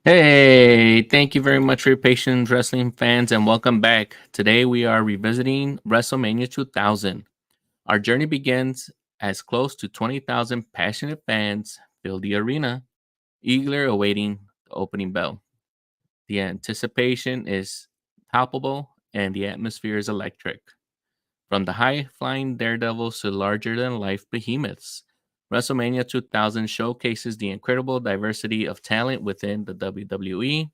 Hey, thank you very much for your patience, wrestling fans, and welcome back. Today we are revisiting WrestleMania 2000. Our journey begins as close to 20,000 passionate fans fill the arena, eagerly awaiting the opening bell. The anticipation is palpable and the atmosphere is electric. From the high flying daredevils to larger than life behemoths, WrestleMania 2000 showcases the incredible diversity of talent within the WWE,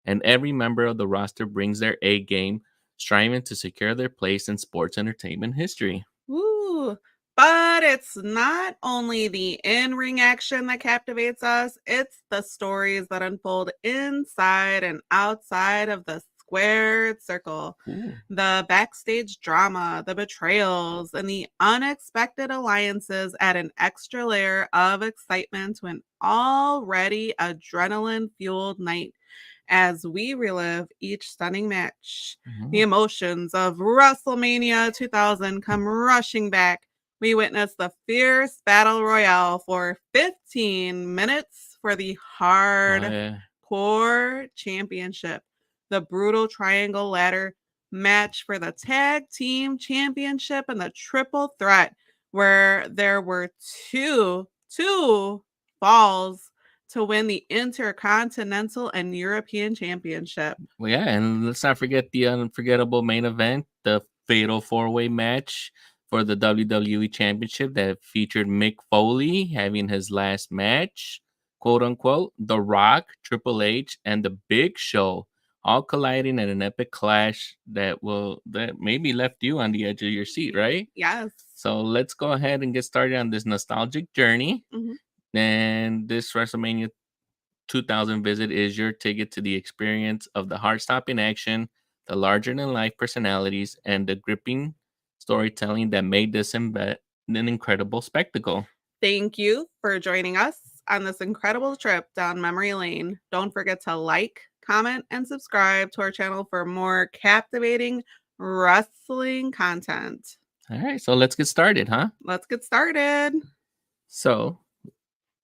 and every member of the roster brings their A game, striving to secure their place in sports entertainment history. Ooh, but it's not only the in-ring action that captivates us, it's the stories that unfold inside and outside of the squared circle. Ooh. The backstage drama, the betrayals, and the unexpected alliances add an extra layer of excitement to an already adrenaline-fueled night as we relive each stunning match. The Mhm. emotions of WrestleMania 2000 come rushing back. We witness the fierce battle royale for 15 minutes for the Oh, yeah. hardcore championship, the brutal triangle ladder match for the tag team championship, and the triple threat where there were two falls to win the Intercontinental and European Championship. Well, yeah, and let's not forget the unforgettable main event, the Fatal Four-Way match for the WWE Championship that featured Mick Foley having his last match, quote unquote, The Rock, Triple H, and The Big Show, all colliding in an epic clash that maybe left you on the edge of your seat, right? Yes. So let's go ahead and get started on this nostalgic journey. Mhm. And this WrestleMania 2000 visit is your ticket to the experience of the heart stopping action, the larger than life personalities, and the gripping storytelling that made this an incredible spectacle. Thank you for joining us on this incredible trip down memory lane. Don't forget to like, comment, and subscribe to our channel for more captivating wrestling content. All right, so let's get started, huh? Let's get started. So,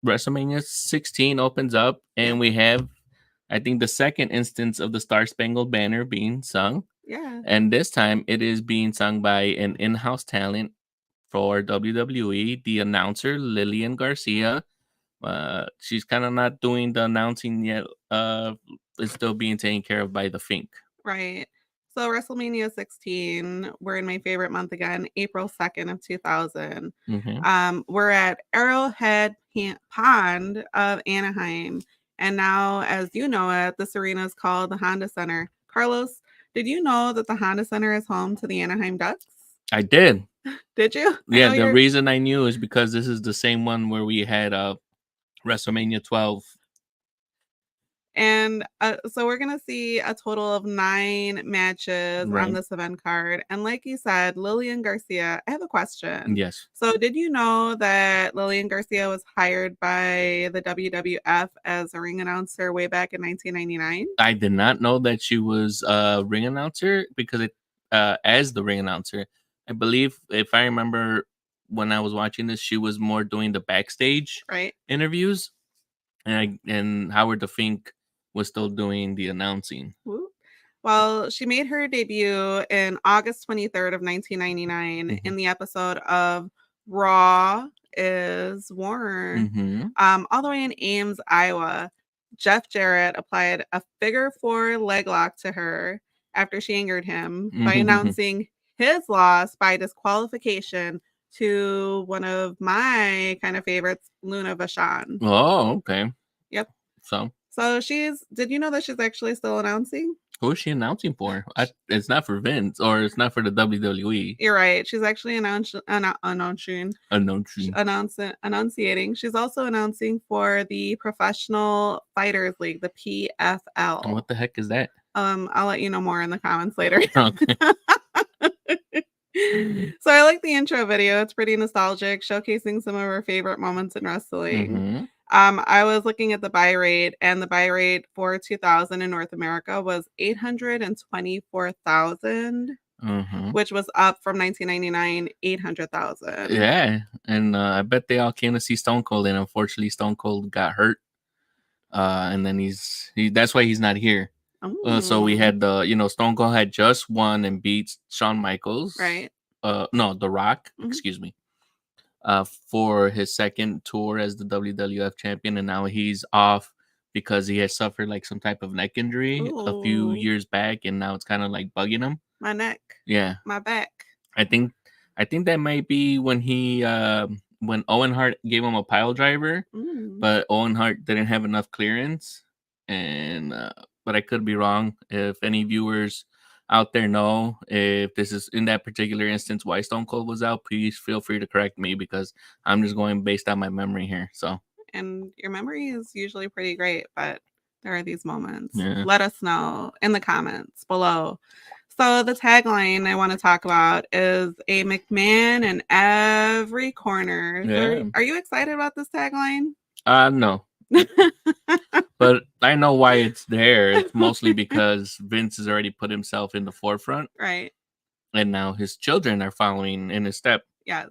WrestleMania 16 opens up, Yeah. and we have, I think, the second instance of the Star Spangled Banner being sung. Yeah. And this time it is being sung by an in house talent for WWE, the announcer Lillian Garcia. She's kind of not doing the announcing yet. It's still being taken care of by the Fink. Right. So WrestleMania 16, we're in my favorite month again, April 2nd of 2000. Hmm. We're at Arrowhead Pond of Anaheim. And now, as you know it, this arena is called the Honda Center. Carlos, did you know that the Honda Center is home to the Anaheim Ducks? I did. Did you? I Yeah, know the you're. reason I knew is because this is the same one where we had WrestleMania 12. And so we're going to see a total of 9 matches on Right. this event card. And like you said, Lillian Garcia, I have a question. Yes. So did you know that Lillian Garcia was hired by the WWF as a ring announcer way back in 1999? I did not know that she was a ring announcer because as the ring announcer, I believe if I remember when I was watching this, she was more doing the backstage Right? interviews, and Howard the Fink was still doing the announcing. Woo. Well, she made her debut in August 23rd of 1999 Hmm. in the episode of Raw is War. Hmm. All the way in Ames, Iowa. Jeff Jarrett applied a figure four leg lock to her after she angered him by announcing his loss by disqualification to one of my kind of favorites, Luna Vachon. Oh, okay. Yep. So So did you know that she's actually still announcing? who is she announcing for? It's not for Vince or it's not for the WWE. You're right. She's actually Announcing. enunciating. She's also announcing for the Professional Fighters League, the PFL. What the heck is that? I'll let you know more in the comments later. Okay. So I like the intro video. It's pretty nostalgic, showcasing some of our favorite moments in wrestling. Hmm. I was looking at the buy rate, and the buy rate for 2000 in North America was 824,000, Hmm. which was up from 1999, 800,000. Yeah, and I bet they all came to see Stone Cold, and unfortunately, Stone Cold got hurt and then that's why he's not here. So we had Stone Cold had just won and beat Shawn Michaels. Right. No, The Rock. Mhm. Excuse me. For his second tour as the WWF champion, and now he's off because he has suffered like some type of neck injury a few Ooh. years back, and now it's kind of like bugging him. My neck. Yeah, My back. I think that might be when when Owen Hart gave him a pile driver, but Owen Hart didn't have enough clearance, and but I could be wrong. If any viewers out there know if this is in that particular instance why Stone Cold was out, please feel free to correct me because I'm just going based on my memory here. So, and your memory is usually pretty great, but there are these moments. yeah. Let us know in the comments below. So the tagline I want to talk about is a McMahon in every corner. Yeah. Are you excited about this tagline? No. But I know why it's there. It's mostly because Vince has already put himself in the forefront. Right. And now his children are following in his step. Yes.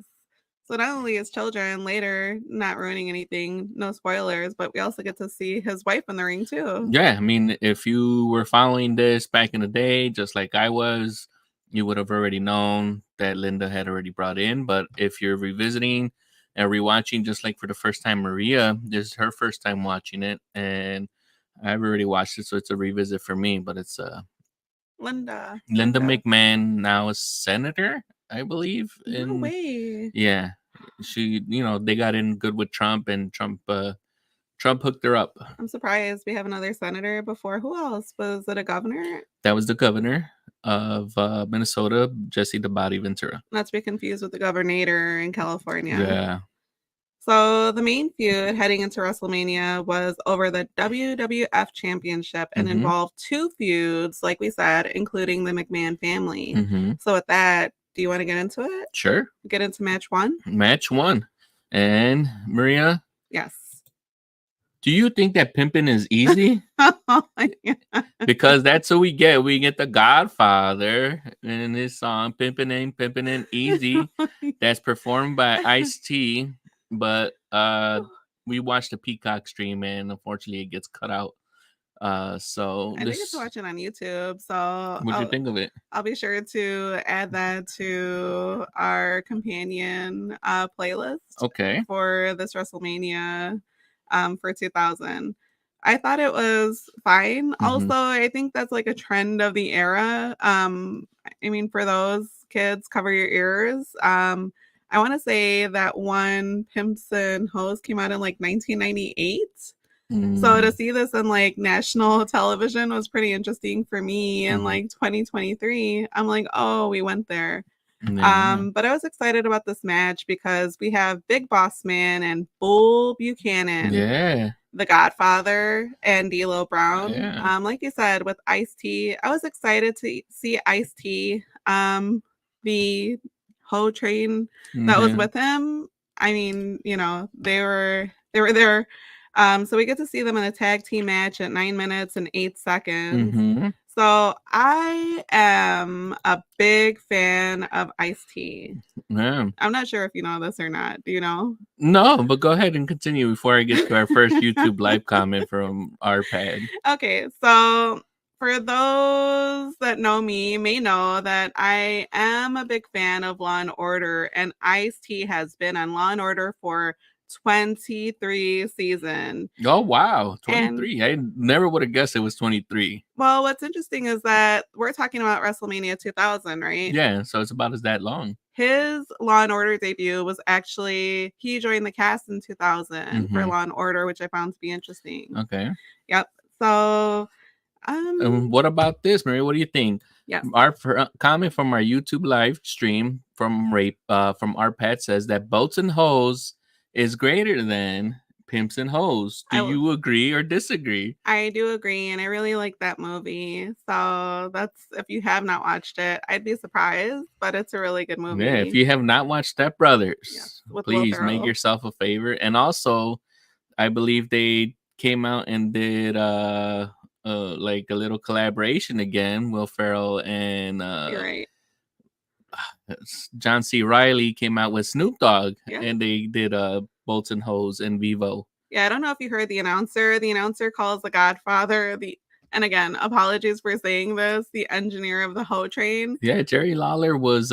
So not only his children later, not ruining anything, no spoilers, but we also get to see his wife in the ring too. Yeah, I mean, if you were following this back in the day, just like I was, you would have already known that Linda had already brought in. But if you're revisiting and rewatching, just like for the first time, Maria, this is her first time watching it, and I've already watched it, so it's a revisit for me. But it's Linda McMahon, now a senator, I believe. No way. Yeah, she, they got in good with Trump, and Trump hooked her up. I'm surprised we have another senator before. Who else? Was it a governor? That was the governor of Minnesota, Jesse the Body Ventura. Not to be confused with the governor in California. Yeah. So the main feud heading into WrestleMania was over the WWF Championship and involved two feuds, like we said, including the McMahon family. So with that, do you want to get into it? Sure. Get into match one? Match one. And Maria? Yes. Do you think that pimping is easy? Because that's what we get. We get the Godfather in his song Pimpin' Ain't Easy. That's performed by Ice-T. But we watched the Peacock stream, and unfortunately it gets cut out. So I think it's watching on YouTube. So what do you think of it? I'll be sure to add that to our companion playlist. Okay. For this WrestleMania for 2000. I thought it was fine. Also, I think that's like a trend of the era. I mean, for those kids, cover your ears. I want to say that one Pimps and Hoes came out in like 1998. So to see this in like national television was pretty interesting for me in like 2023. I'm like, oh, we went there. But I was excited about this match because we have Big Boss Man and Bull Buchanan, the Godfather, and D'Lo Brown. Like you said, with Ice-T, I was excited to see Ice-T, the Ho Train that was with him. I mean, they were there. So we get to see them in a tag team match at 9 minutes and 8 seconds. So I am a big fan of Ice-T. Yeah. I'm not sure if you know this or not. Do you know? No, but go ahead and continue before I get to our first YouTube live comment from our pad. Okay, so for those that know me may know that I am a big fan of Law and Order, and Ice-T has been on Law and Order for 23 seasons. Oh wow, 23. I never would have guessed it was 23. Well, what's interesting is that we're talking about WrestleMania 2000, right? Yeah, so it's about as that long. His Law and Order debut was actually, he joined the cast in 2000 for Law and Order, which I found to be interesting. Okay. Yep. So what about this, Mary? What do you think? Yes. Our comment from our YouTube live stream from Arpad says that Boats and Hoes is greater than Pimps and Hoes. Do you agree or disagree? I do agree, and I really like that movie. So that's, if you have not watched it, I'd be surprised, but it's a really good movie. Yeah, if you have not watched Step Brothers, please make yourself a favor. And also, I believe they came out and did like a little collaboration again. Will Ferrell and You're right. John C. Reilly came out with Snoop Dogg, and they did Bolts and Hoes and Vivo. Yeah, I don't know if you heard the announcer. The announcer calls the Godfather and again, apologies for saying this, the engineer of the Ho train. Yeah, Jerry Lawler was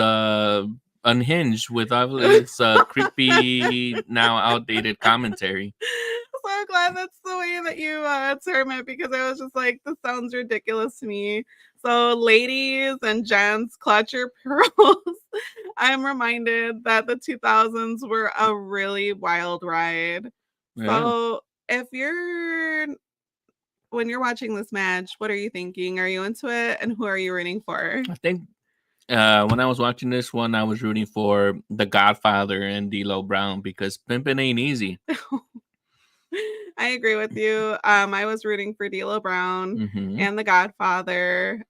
unhinged with all his creepy, now outdated commentary. So glad that's the way that you term it because I was just like, this sounds ridiculous to me. So, ladies and gents, clutch your pearls. I'm reminded that the 2000s were a really wild ride. Yeah. So, if you're when you're watching this match, what are you thinking? Are you into it? And who are you rooting for? I think when I was watching this one, I was rooting for the Godfather and D'Lo Brown because pimping ain't easy. I agree with you. I was rooting for D'Lo Brown Mm-hmm. and The Godfather.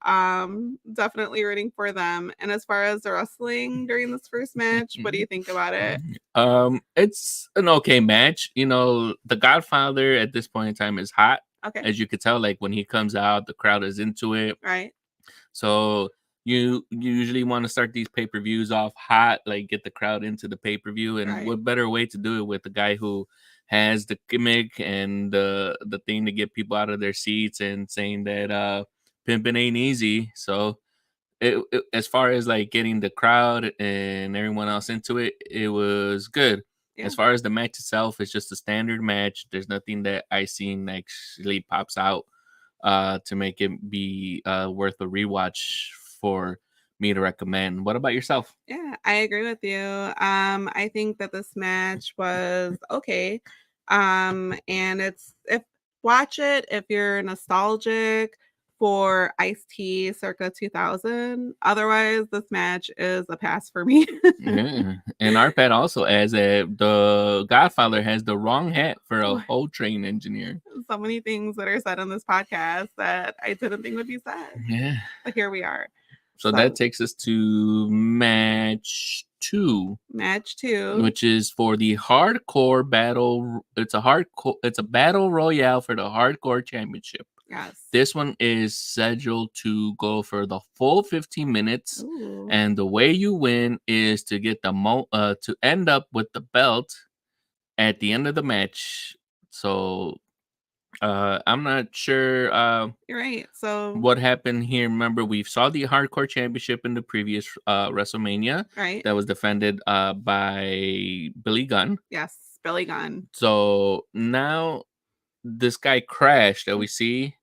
Definitely rooting for them. And as far as the wrestling during this first match, what do you think about it? It's an okay match. You know, the Godfather at this point in time is hot. Okay, As you could tell, like when he comes out, the crowd is into it. right, So you usually want to start these pay-per-views off hot, like get the crowd into the pay-per-view. And right. what better way to do it with the guy who has the gimmick and the thing to get people out of their seats and saying that pimping ain't easy. So as far as like getting the crowd and everyone else into it, it was good. Yeah. As far as the match itself, it's just a standard match. There's nothing that I seen actually pops out to make it be worth a rewatch for me to recommend. What about yourself? Yeah, I agree with you. I think that this match was okay. And it's if watch it if you're nostalgic for Ice T circa 2000. Otherwise, this match is a pass for me. Yeah. And Arpad also adds that the Godfather has the wrong hat for a Boy, whole train engineer. so many things that are said on this podcast that I didn't think would be said. Yeah. But here we are. So that takes us to match 2. Match 2. Which is for the hardcore battle. It's a battle royale for the hardcore championship. Yes. This one is scheduled to go for the full 15 minutes. Ooh. And the way you win is to get to end up with the belt at the end of the match. So I'm not sure You're right. So what happened here. Remember, we saw the hardcore championship in the previous WrestleMania right. that was defended by Billy Gunn. Yes, Billy Gunn. So now this guy Crash that we see,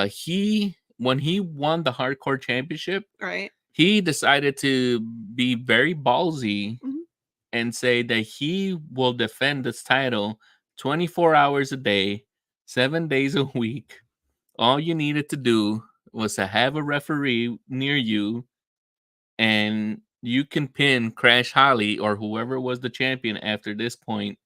he when he won the hardcore championship, right, he decided to be very ballsy and say that he will defend this title 24 hours a day, 7 days a week. All you needed to do was to have a referee near you, and you can pin Crash Holly or whoever was the champion after this point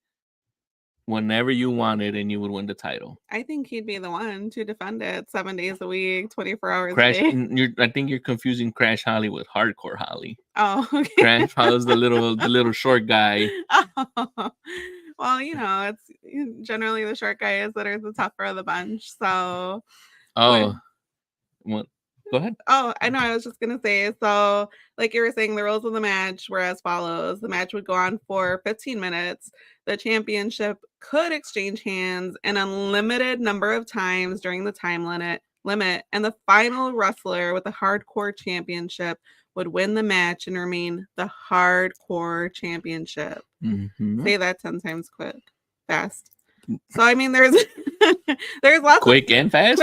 whenever you wanted, and you would win the title. I think he'd be the one to defend it 7 days a week, 24 hours Crash, a day. I think you're confusing Crash Holly with Hardcore Holly. Oh, okay. Crash Holly's the little short guy. Oh. Well, it's generally the short guys that are the tougher of the bunch. So, what? Go ahead. Oh, I know. I was just gonna say. So, like you were saying, the rules of the match were as follows: the match would go on for 15 minutes. The championship could exchange hands an unlimited number of times during the time limit, and the final wrestler with the hardcore championship would win the match and remain the hardcore championship. Say that 10 times fast. So I mean, there's lots quick and fast.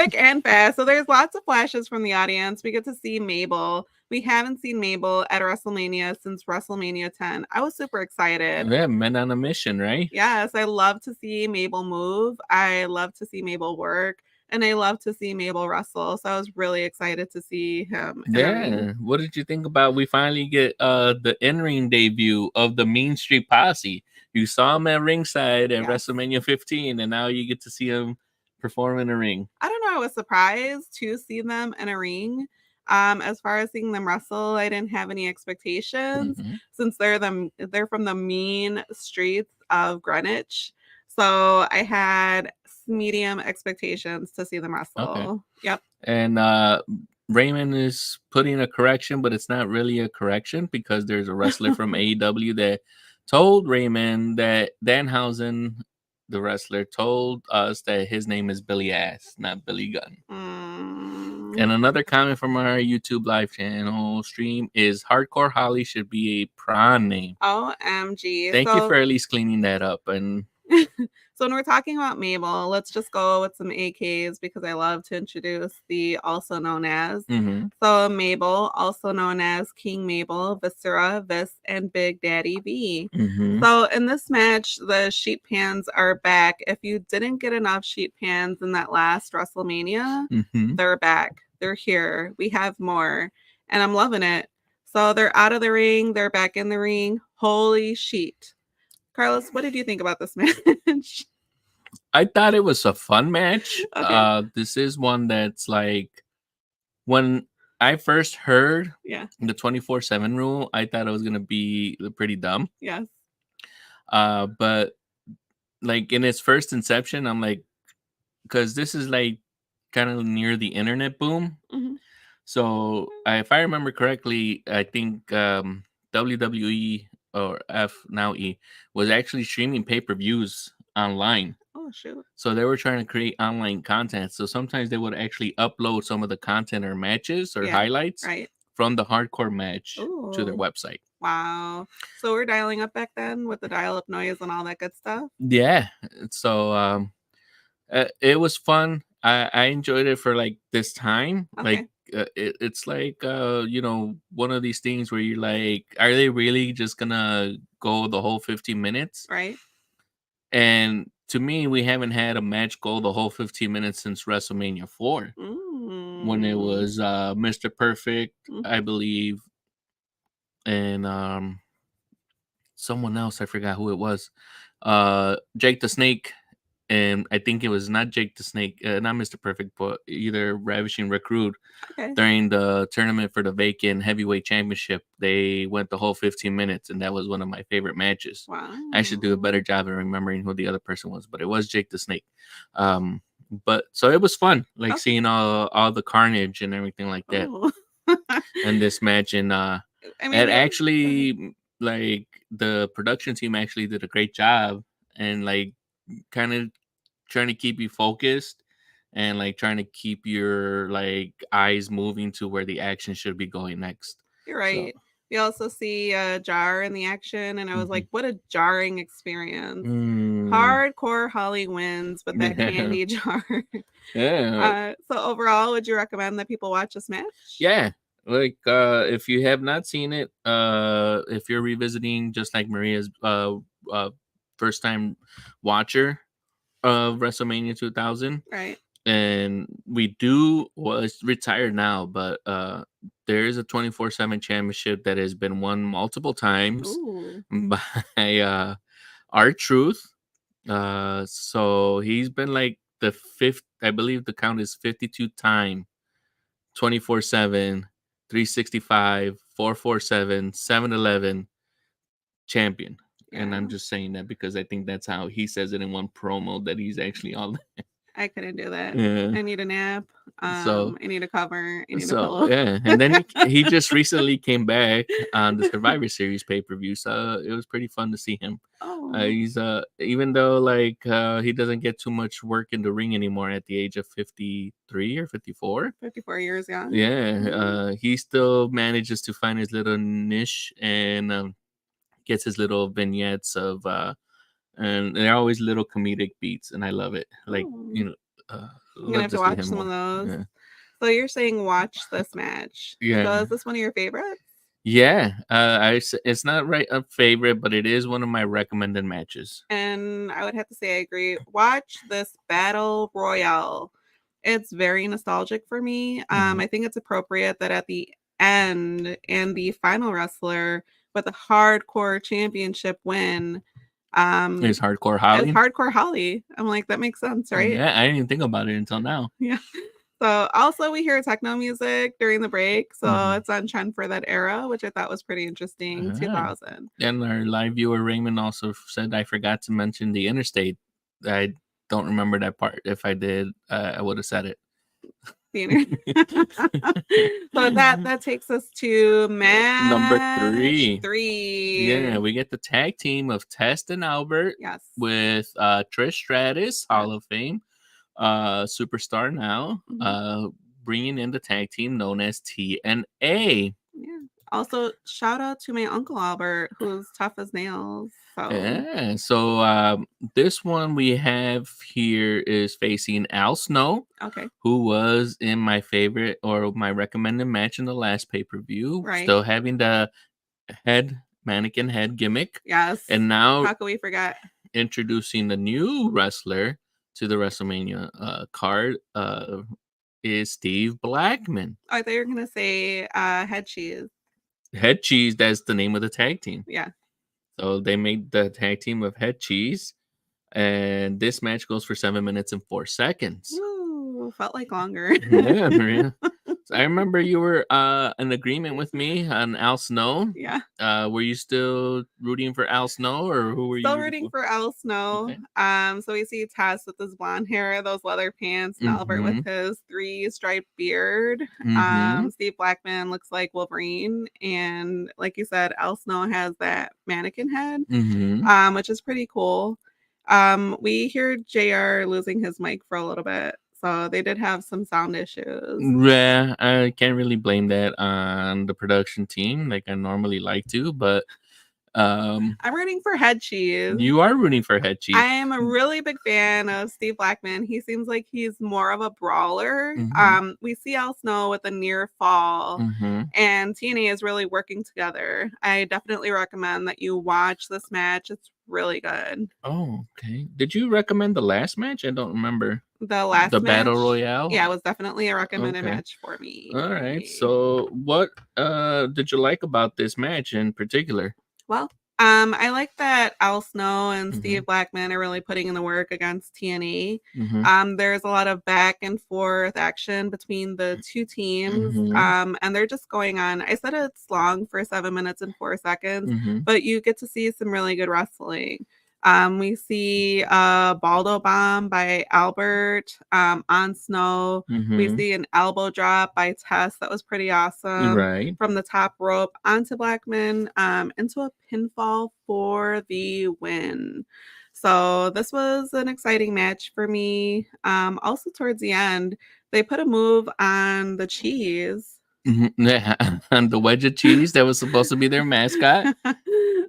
So there's lots of flashes from the audience. We get to see Mabel. We haven't seen Mabel at WrestleMania since WrestleMania 10. I was super excited. Yeah, men on a mission, right? Yes, I love to see Mabel move. I love to see Mabel work. And I love to see Mabel wrestle. So I was really excited to see him. Yeah. What did you think about we finally get the in-ring debut of the Mean Street Posse? You saw him at ringside at WrestleMania 15, and now you get to see him perform in a ring. I don't know. I was surprised to see them in a ring. As far as seeing them wrestle, I didn't have any expectations since they're from the mean streets of Greenwich. So I had medium expectations to see them wrestle. Okay. Yep. And Raymond is putting a correction, but it's not really a correction because there's a wrestler from AEW that told Raymond that Danhausen the wrestler, told us that his name is Billy Ass, not Billy Gunn. And another comment from our YouTube live channel stream is Hardcore Holly should be a prawn name. OMG. Thank you for at least cleaning that up. And so when we're talking about Mabel, let's just go with some AKs because I love to introduce the also known as. So Mabel, also known as King Mabel, Viscera, Vis, and Big Daddy V. So in this match, the sheet pans are back. If you didn't get enough sheet pans in that last WrestleMania, they're back. They're here. We have more. And I'm loving it. So they're out of the ring. They're back in the ring. Holy sheet. Carlos, what did you think about this match? I thought it was a fun match. Okay. This is one that's like, when I first heard the 24/7 rule, I thought it was gonna be pretty dumb. Yes. But like in its first inception, I'm like, because this is like kind of near the internet boom. So if I remember correctly, I think WWE or F now E was actually streaming pay-per-views online. Oh shoot. So they were trying to create online content. So sometimes they would actually upload some of the content or matches or highlights from the hardcore match to their website. Wow. So we're dialing up back then with the dial-up noise and all that good stuff. Yeah. So it was fun. I enjoyed it for like this time. Like it's like one of these things where you're like, are they really just gonna go the whole 15 minutes? Right. And to me, we haven't had a match go the whole 15 minutes since WrestleMania 4, when it was Mr. Perfect, I believe, and someone else, I forgot who it was, Jake the Snake. And I think it was not Jake the Snake, not Mr. Perfect, but either Ravishing Recruit. During the tournament for the vacant heavyweight championship, they went the whole 15 minutes, and that was one of my favorite matches. Wow. I should do a better job of remembering who the other person was, but it was Jake the Snake. But so it was fun, like seeing all the carnage and everything like that. And this match, and it actually, like, the production team actually did a great job, and like kind of trying to keep you focused and like trying to keep your like eyes moving to where the action should be going next. You're right. So we also see Jar in the action, and I was like, what a jarring experience. Hardcore Holly wins with that handy jar. So overall, would you recommend that people watch this match? Yeah. Like if you have not seen it, if you're revisiting just like Maria's first time watcher of WrestleMania 2000, right? And we it's retired now, but there is a 24/7 championship that has been won multiple times by R-Truth. So he's been like the fifth, I believe the count is 52 time 24/7 365 447 711 champion. And I'm just saying that because I think that's how he says it in one promo, that he's actually all that. I couldn't do that. I need a nap. I need a cover. I need a pillow. Yeah. And then he just recently came back on the Survivor Series pay-per-view. So it was pretty fun to see him. He's even though like he doesn't get too much work in the ring anymore at the age of 53 or 54. 54 years young. Yeah. He still manages to find his little niche and gets his little vignettes of and they're always little comedic beats, and I love it. Like, I'm gonna have to watch some of those. Yeah. So you're saying watch this match? Yeah. So is this one of your favorites? Yeah. It's not a favorite, but it is one of my recommended matches. And I would have to say I agree. Watch this Battle Royale. It's very nostalgic for me. I think it's appropriate that at the end and the final wrestler with a hardcore championship win is Hardcore Holly. Hardcore Holly. I'm like, that makes sense, right? Yeah, I didn't even think about it until now. Yeah. So also we hear techno music during the break, so it's on trend for that era, which I thought was pretty interesting. 2000. And our live viewer Raymond also said I forgot to mention the interstate. I don't remember that part. If I did, I would have said it. Theater. So that takes us to Number match 3. 3. Yeah, we get the tag team of Test and Albert Yes. with Trish Stratus, Hall of Fame, superstar now, bringing in the tag team known as TNA. Yeah. Also, shout out to my Uncle Albert, who's tough as nails. So Yeah, so this one we have here is facing Al Snow, okay. who was in my favorite or my recommended match in the last pay-per-view, Right. still having the mannequin head gimmick. Yes. And now how could we forget? Introducing the new wrestler to the WrestleMania card is Steve Blackman. Oh, I thought you were gonna say head cheese. Head Cheese, that's the name of the tag team. Yeah. So they made the tag team of Head Cheese, and this match goes for 7 minutes and 4 seconds. Ooh, felt like longer. Yeah, Maria. So I remember you were in agreement with me on Al Snow. Yeah. Were you still rooting for Al Snow, or who were you Still rooting for Al Snow. Okay. So we see Tess with his blonde hair, those leather pants, and Albert with his 3-striped beard. Steve Blackman looks like Wolverine, and like you said, Al Snow has that mannequin head, which is pretty cool. We hear JR losing his mic for a little bit, so they did have some sound issues. Yeah, I can't really blame that on the production team like I normally like to, but I'm rooting for Head Cheese. you are rooting for Head Cheese. I am a really big fan of Steve Blackman. He seems like he's more of a brawler. We see Al Snow with a near fall, and TNA is really working together. I definitely recommend that you watch this match. It's really good. Oh, okay. Did you recommend the last match? I don't remember. The Battle Royale? Yeah, it was definitely a recommended match for me. All right. So what did you like about this match in particular? Well, I like that Al Snow and Steve Blackman are really putting in the work against TNA. There's a lot of back and forth action between the two teams, and they're just going on. I said it's long for 7 minutes and 4 seconds, but you get to see some really good wrestling. We see a Baldo bomb by Albert on Snow. We see an elbow drop by Tess that was pretty awesome. Right. From the top rope onto Blackman into a pinfall for the win. So this was an exciting match for me. Also towards the end, they put a move on the cheese. Yeah, and the wedge of cheese that was supposed to be their mascot.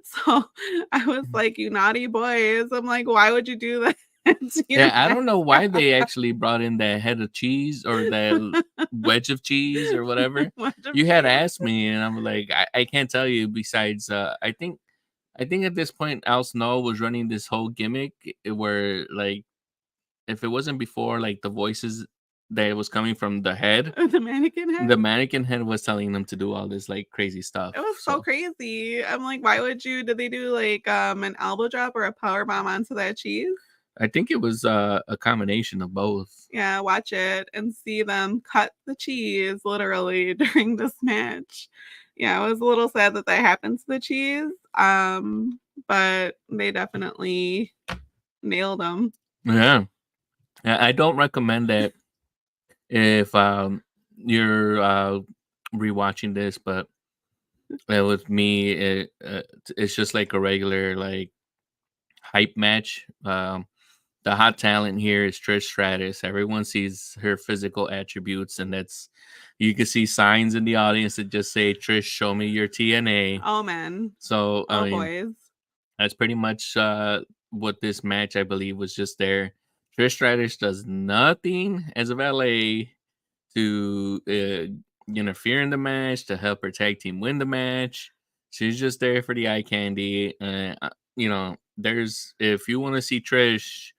So I was like, you naughty boys. I'm like, why would you do that? Yeah, I don't know why they actually brought in that head of cheese or that wedge of cheese or whatever. You had asked me, and I'm like, I can't tell you. Besides, I think at this point, Al Snow was running this whole gimmick where, like, if it wasn't before, like the voices that was coming from the head, the mannequin head was telling them to do all this like crazy stuff. It was so crazy. I'm like, why would you? Did they do like an elbow drop or a power bomb onto that cheese? I think it was a combination of both. Yeah, watch it and see them cut the cheese literally during this match. Yeah, I was a little sad that happened to the cheese, but they definitely nailed them. Yeah, I don't recommend that if you're rewatching this, but with me, it's just like a regular like hype match. The hot talent here is Trish Stratus. Everyone sees her physical attributes, and you can see signs in the audience that just say, "Trish, show me your TNA." Oh man. So I mean, boys. That's pretty much what this match, I believe, was just there. Trish Stratus does nothing as a valet to interfere in the match, to help her tag team win the match. She's just there for the eye candy. If you want to see Trish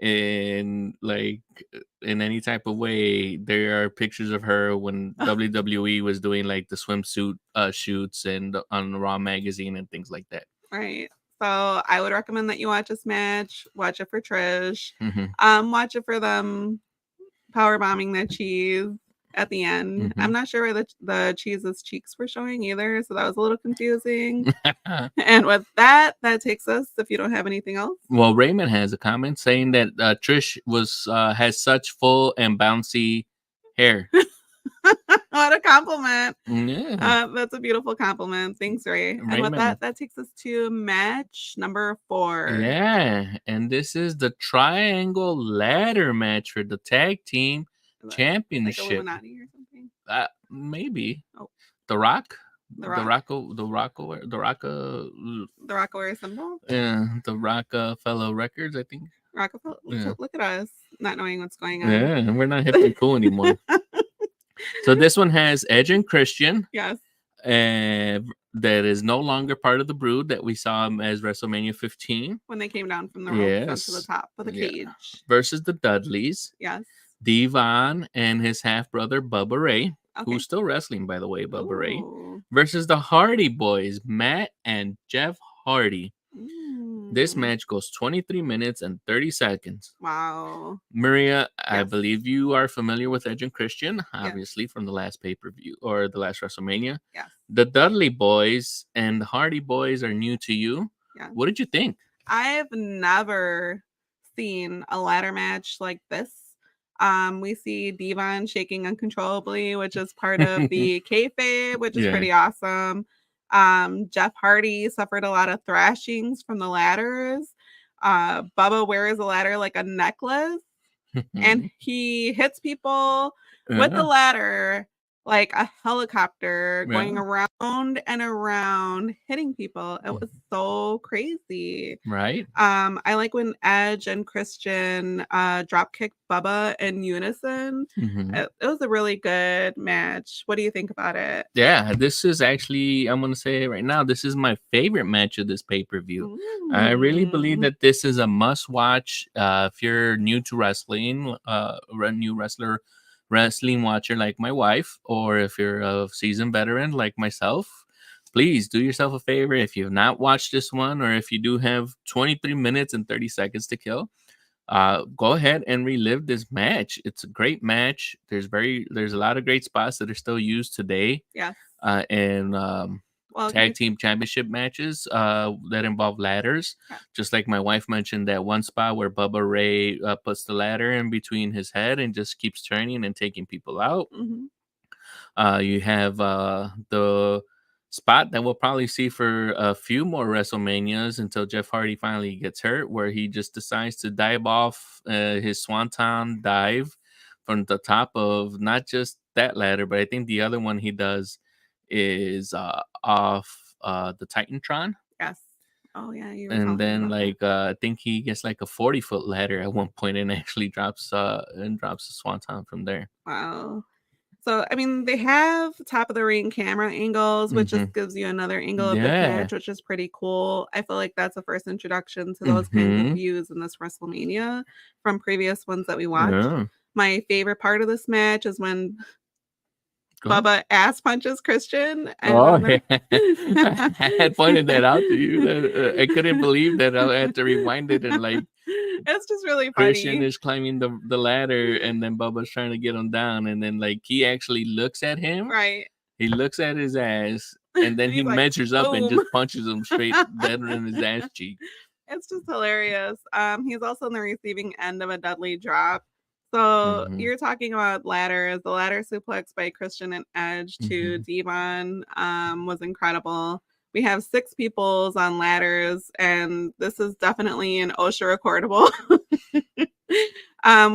in any type of way, there are pictures of her when WWE was doing like the swimsuit shoots and on Raw magazine and things like that. Right. So I would recommend that you watch this match. Watch it for Trish. Watch it for them power bombing that cheese at the end. I'm not sure where the cheese's cheeks were showing either, so that was a little confusing. And with that takes us, if you don't have anything else. Well, Raymond has a comment saying that Trish has such full and bouncy hair. What a compliment. Yeah. That's a beautiful compliment. Thanks, Ray. And with Raymond. that takes us to match number 4. Yeah. And this is the triangle ladder match for the tag team Is that like championship. Illuminati or something? Maybe. Oh, The Rock? the The rock. Rocco, the Rocco, the Rocco, The Rockaway symbol? the Rockefeller Records, I think. Rockefeller. Yeah. Look at us not knowing what's going on. Yeah, we're not hip and cool anymore. So this one has Edge and Christian. Yes. That is no longer part of the Brood that we saw him as WrestleMania 15. When they came down from the ropes up to the Yes. top with a Yeah. cage. Versus the Dudleys. Yes. Devon and his half brother Bubba Ray, Okay. who's still wrestling, by the way, Bubba Ray, Ooh. versus the Hardy Boys, Matt and Jeff Hardy. This Mm. match goes 23 minutes and 30 seconds. Wow. Maria, I Yes. believe you are familiar with Edge and Christian, Yes. obviously from the last pay-per-view or the last WrestleMania. Yes. The Dudley Boys and the Hardy Boys are new to you. Yes. What did you think? I've never seen a ladder match like this. We see Devon shaking uncontrollably, which is part of the kayfabe, which is Yeah. pretty awesome. Jeff Hardy suffered a lot of thrashings from the ladders. Bubba wears a ladder like a necklace, and he hits people with the Yeah. ladder like a helicopter, going Yeah. around and around, hitting people. It was so crazy. Right? I like when Edge and Christian drop kick Bubba in unison. Mhm. It was a really good match. What do you think about it? Yeah, this is actually, I'm going to say it right now, this is my favorite match of this pay-per-view. I really believe Mm. that this is a must-watch if you're new to wrestling, new wrestling watcher like my wife, or if you're a seasoned veteran like myself. Please do yourself a favor if you have not watched this one, or if you do have 23 minutes and 30 seconds to kill, go ahead and relive this match. It's a great match. There's a lot of great spots that are still used today. Yes. And Well, tag team championship matches that involve ladders. Yeah. Just like my wife mentioned, that one spot where Bubba Ray puts the ladder in between his head and just keeps turning and taking people out. Mhm. You have the spot that we'll probably see for a few more WrestleManias until Jeff Hardy finally gets hurt, where he just decides to dive off his swanton dive from the top of not just that ladder, but I think the other one he does is off the Titantron. Yes. Oh yeah, you were And telling me then about that. I think he gets like a 40-foot ladder at one point and actually drops the swanton from there. Wow. So, I mean, they have top of the ring camera angles, which just gives you another angle of this Yeah. match, which is pretty cool. I feel like that's the first introduction to those kinds of views in this WrestleMania from previous ones that we watched. Yeah. My favorite part of this match is when Go ahead. Bubba ass punches Christian. Oh, then yeah. I had pointed that out to you. That, I couldn't believe that I had to rewind it and like it's just really Christian funny. is climbing the ladder and then Bubba's trying to get him down and then like he actually looks at him. Right. He looks at his ass and then he He's like, measures up and boom. just punches him straight dead in his ass cheek. It's just hilarious. He's also on the receiving end of a Dudley drop. So you're talking about ladders. The ladder suplex by Christian and Edge to Devon was incredible. We have 6 peoples on ladders, and this is definitely an OSHA recordable.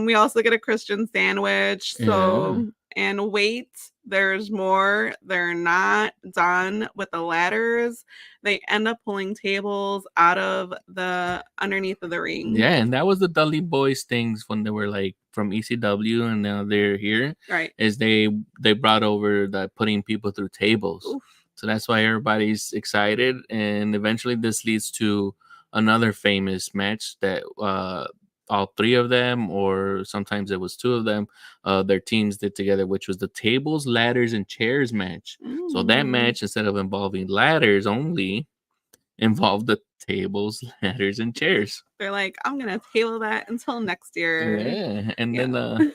We also get a Christian sandwich. So, and wait, there's more. They're not done with the ladders. They end up pulling tables out of the underneath of the ring. Yeah, and that was the Dudley Boys things when they were like from ECW and now they're here. Right. Is they brought over the putting people through tables. Oof. So that's why everybody's excited. And eventually this leads to another famous match that all 3 of them, or sometimes it was 2 of them, their teams did together, which was the tables, ladders, and chairs match. So that match, instead of involving ladders only, involved the tables, ladders, and chairs. They're like, I'm gonna table that until next year. Yeah, and then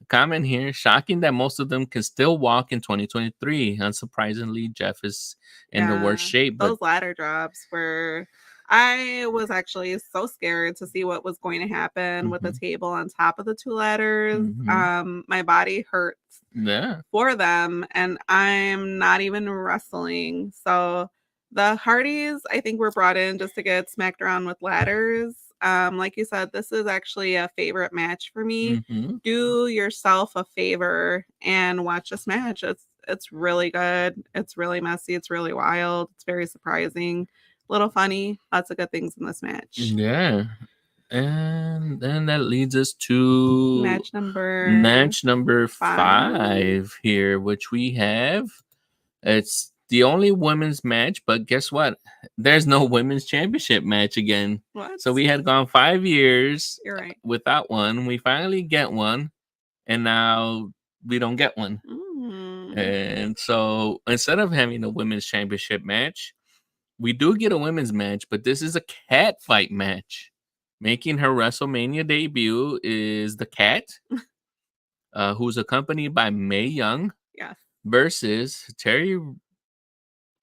comment here, shocking that most of them can still walk in 2023. Unsurprisingly, Jeff is in the worst shape. But those ladder drops were I was actually so scared to see what was going to happen with the Mhm. table on top of the two ladders. Mhm. My body hurts Yeah. for them, and I'm not even wrestling. So the Hardys, I think, were brought in just to get smacked around with ladders. Like you said, this is actually a favorite match for me. Mhm. Do yourself a favor and watch this match. It's really good. It's really messy. It's really wild. It's very surprising. A little funny. Lots of good things in this match. Yeah. And then that leads us to match number 5. 5 here, which we have. It's the only women's match, but guess what? There's no women's championship match again. What? So we had gone 5 years You're right. without one. We finally get one, and now we don't get one. And so instead of having a women's championship match, we do get a women's match, but this is a cat fight match. Making her WrestleMania debut is the cat, who's accompanied by Mae Young Yes. versus Terry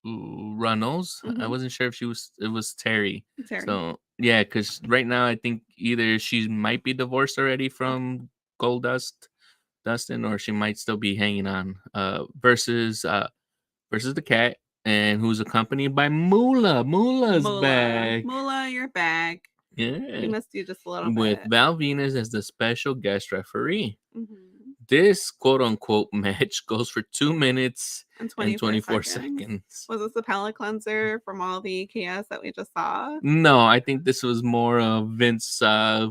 Runnels. I Mhm. wasn't sure if it was Terry. Terry. So yeah, because right now I think either she might be divorced already from Goldust Dustin, or she might still be hanging on. Versus the cat, and who's accompanied by Moolah. Moolah's back. Moolah, you're back. We Yeah. missed you just a little With bit. Val Venus as the special guest referee. Mhm. This quote unquote match goes for 2 minutes And and 24 seconds. seconds. Was this a palate cleanser from all the chaos that we just saw? No, I think this was more of Vince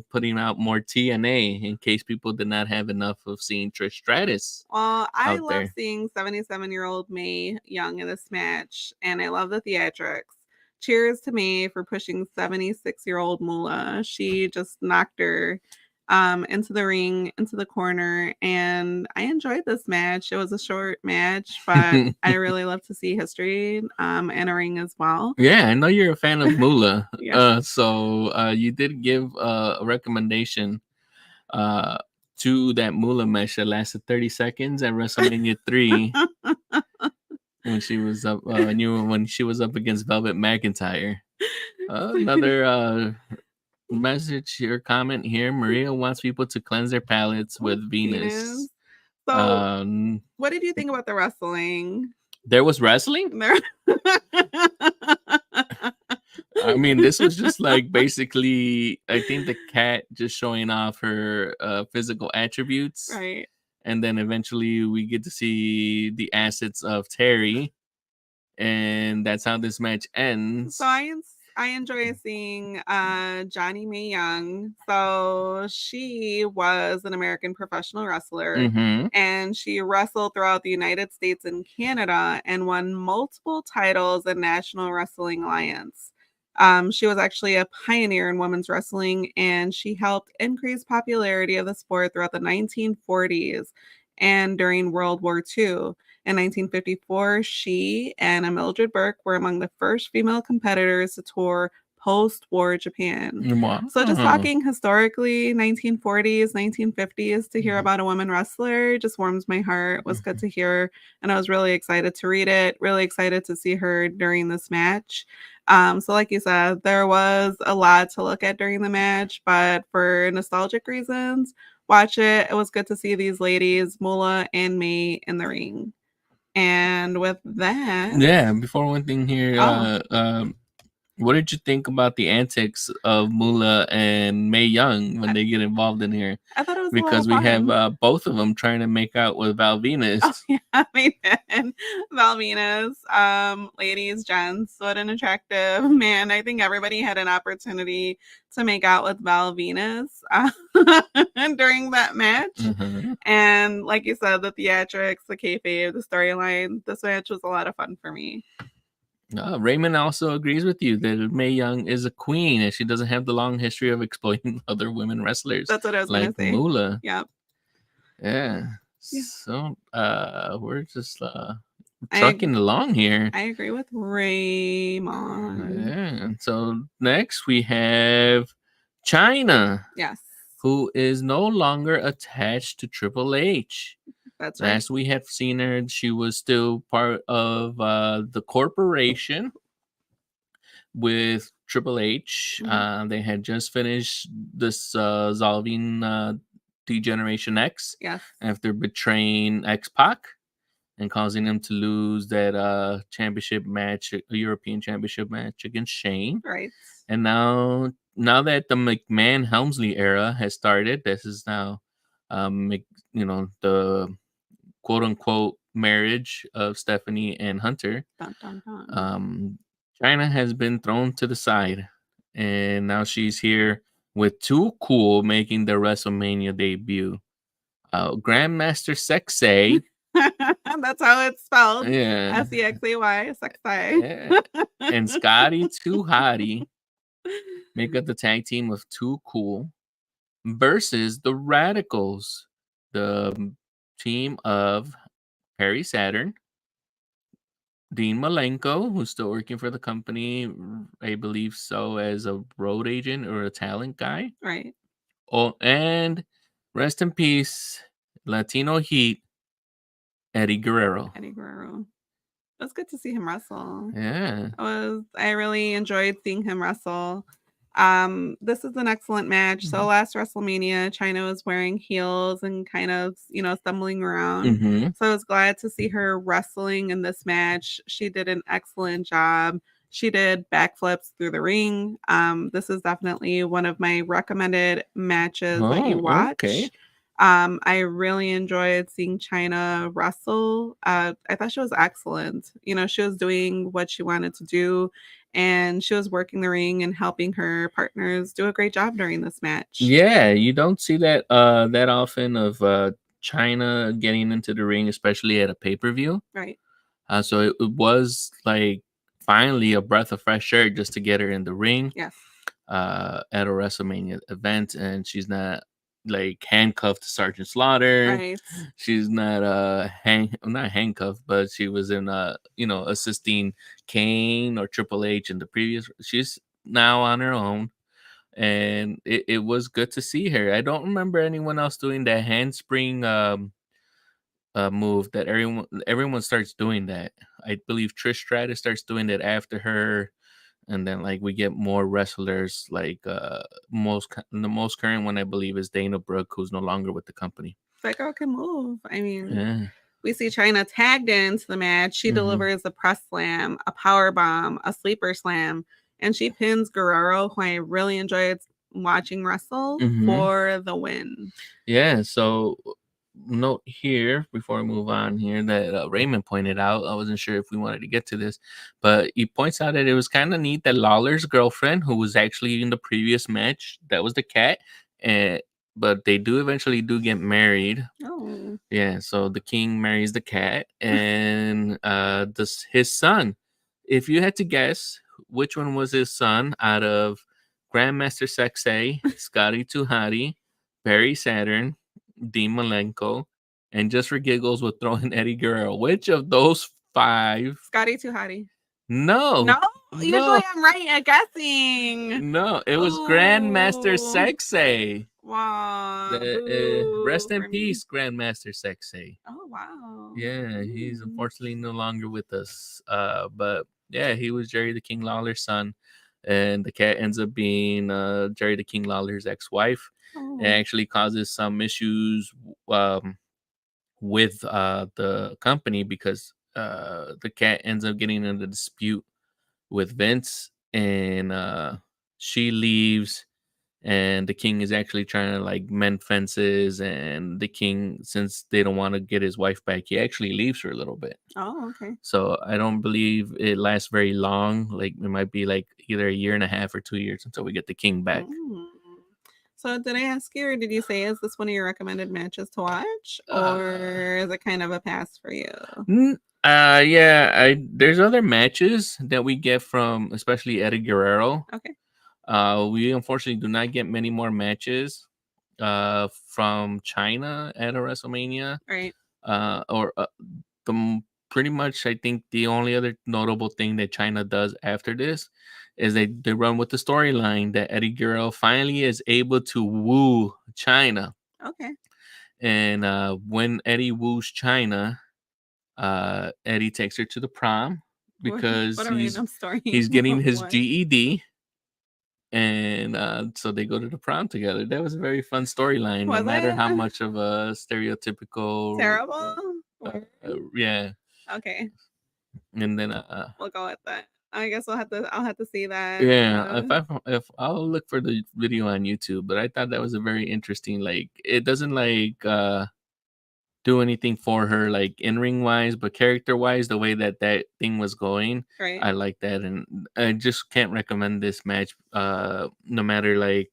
putting out more TNA in case people did not have enough of seeing Trish Stratus Well, I out love there. seeing 77-year-old Mae Young in this match, and I love the theatrics. Cheers to Mae for pushing 76-year-old Moolah. She just knocked her into the ring, into the corner, and I enjoyed this match. It was a short match, but I really love to see history in a ring as well. Yeah, I know you're a fan of Moolah. Yeah. So you did give a recommendation to that Moolah match that lasted 30 seconds at WrestleMania 3 when she was up when she was up against Velvet McIntyre. Another message or comment here. Maria wants people to cleanse their palates with Venus. So, what did you think about the wrestling? There was wrestling? I mean, this was just like basically, I think the cat just showing off her physical attributes. Right. And then eventually we get to see the assets of Terry. And that's how this match ends. So I enjoy seeing Johnny Mae Young. So she was an American professional wrestler, and she wrestled throughout the United States and Canada and won multiple titles in National Wrestling Alliance. She was actually a pioneer in women's wrestling, and she helped increase popularity of the sport throughout the 1940s and during World War II. In 1954, she and Mildred Burke were among the first female competitors to tour post-war Japan. Wow. So just talking historically, 1940s, 1950s, to hear about a woman wrestler just warms my heart. It was good to hear, and I was really excited to read it, really excited to see her during this match. So like you said, there was a lot to look at during the match, but for nostalgic reasons, watch it. It was good to see these ladies, Moolah and Mae, in the ring. And with that, Yeah, before one thing here, what did you think about the antics of Moolah and Mae Young when they get involved in here? I thought it was because a lot we of fun. have both of them trying to make out with Val Venus. Oh, yeah, man. Val Venus, ladies, gents, what an attractive man. I think everybody had an opportunity to make out with Val Venus during that match. And like you said, the theatrics, the kayfabe, the storyline, this match was a lot of fun for me. Raymond also agrees with you that Mae Young is a queen and she doesn't have the long history of exploiting other women wrestlers. That's what I was like gonna say. Moolah. Yep. Yeah. So we're just trucking along here. I agree with Raymond. Yeah. So next we have China. Yes. Who is no longer attached to Triple H. That's right. Last we have seen her, she was still part of the corporation with Triple H. Mhm. They had just finished this solving Degeneration X Yes. after betraying X Pac and causing him to lose that championship match, a European championship match against Shane. Right. And now that the McMahon Helmsley era has started, this is now, the quote unquote marriage of Stephanie and Hunter. Dun, dun, dun. Um, China has been thrown to the side, and now she's here with Too Cool making their WrestleMania debut. Grandmaster Sexay, That's how it's spelled. yeah, Sexay. Sexy. yeah, and Scotty Too Hottie make up the tag team of Too Cool versus the Radicals, the team of Perry Saturn, Dean Malenko, who's still working for the company, I believe so, as a road agent or a talent guy. Right. Oh, and rest in peace, Latino Heat, Eddie Guerrero. Eddie Guerrero. It was good to see him wrestle. Yeah. I really enjoyed seeing him wrestle. This is an excellent match. So Mhm. last WrestleMania, China was wearing heels and kind of, stumbling around. Mm-hmm. So I was glad to see her wrestling in this match. She did an excellent job. She did backflips through the ring. This is definitely one of my recommended matches that you Oh, okay. watch. I really enjoyed seeing China wrestle. I thought she was excellent. She was doing what she wanted to do, and she was working the ring and helping her partners do a great job during this match. Yeah, you don't see that that often of China getting into the ring, especially at a pay-per-view. Right. So it was like finally a breath of fresh air just to get her in the ring Yes. at a WrestleMania event, and she's not like handcuffed to Sergeant Slaughter. Right. She's not not handcuffed, but she was in assisting Kane or Triple H in the previous. She's now on her own, and it was good to see her. I don't remember anyone else doing that handspring move that everyone starts doing that. I believe Trish Stratus starts doing that after her, and then like we get more wrestlers. Like the most current one I believe is Dana Brooke, who's no longer with the company. That girl can move. I mean, Yeah. we see China tagged into the match. She Mm-hmm. delivers a press slam, a power bomb, a sleeper slam, and she pins Guerrero, who I really enjoyed watching wrestle, Mm-hmm. for the win. Yeah. So note here before we move on here that Raymond pointed out. I wasn't sure if we wanted to get to this, but he points out that it was kind of neat that Lawler's girlfriend, who was actually in the previous match, that was the cat, and but they do eventually get married. Oh. Yeah, so the king marries the cat, and his son. If you had to guess which one was his son out of Grandmaster Sexay, Scotty Tuhati, Barry Saturn, Dean Malenko, and just for giggles, we'll throw in Eddie Guerrero. Which of those five? Scotty too hottie. No, No? Usually no, I'm right at guessing. no. It was Grandmaster Oh. Sexay. Wow. Rest Boo in for me. peace, Grandmaster Sexay. Oh, wow. Yeah, he's Mm. unfortunately no longer with us. But yeah, he was Jerry the King Lawler's son, and the cat ends up being Jerry the King Lawler's ex-wife. It Oh. actually causes some issues with the company because the cat ends up getting in a dispute with Vince, and she leaves, and the king is actually trying to like mend fences, and the king, since they don't want to get his wife back, he actually leaves for a little bit. Oh, okay. So I don't believe it lasts very long. Like it might be like either a year and a half or 2 years until we get the king back. Mm. So did I ask you, or did you say, is this one of your recommended matches to watch, Uh, or is it kind of a pass for you? yeah, there's other matches that we get from especially Eddie Guerrero. Okay. We unfortunately do not get many more matches from China at a WrestleMania. Right. Or pretty much, I think the only other notable thing that China does after this is they run with the storyline that Eddie Guerrero finally is able to woo China. Okay. And when Eddie woos China, Eddie takes her to the prom because What a random story. he's getting his What? GED. and so they go to the prom together. That was a very fun storyline, no Was matter how it much of a stereotypical, terrible? yeah. Okay, And then, we'll go with that. I guess I'll have to see that. yeah, if I'll look for the video on YouTube, but I thought that was a very interesting. Like, it doesn't like do anything for her, like in ring wise, but character wise, the way that that thing was going, Right. I like that, and I just can't recommend this match. No matter like,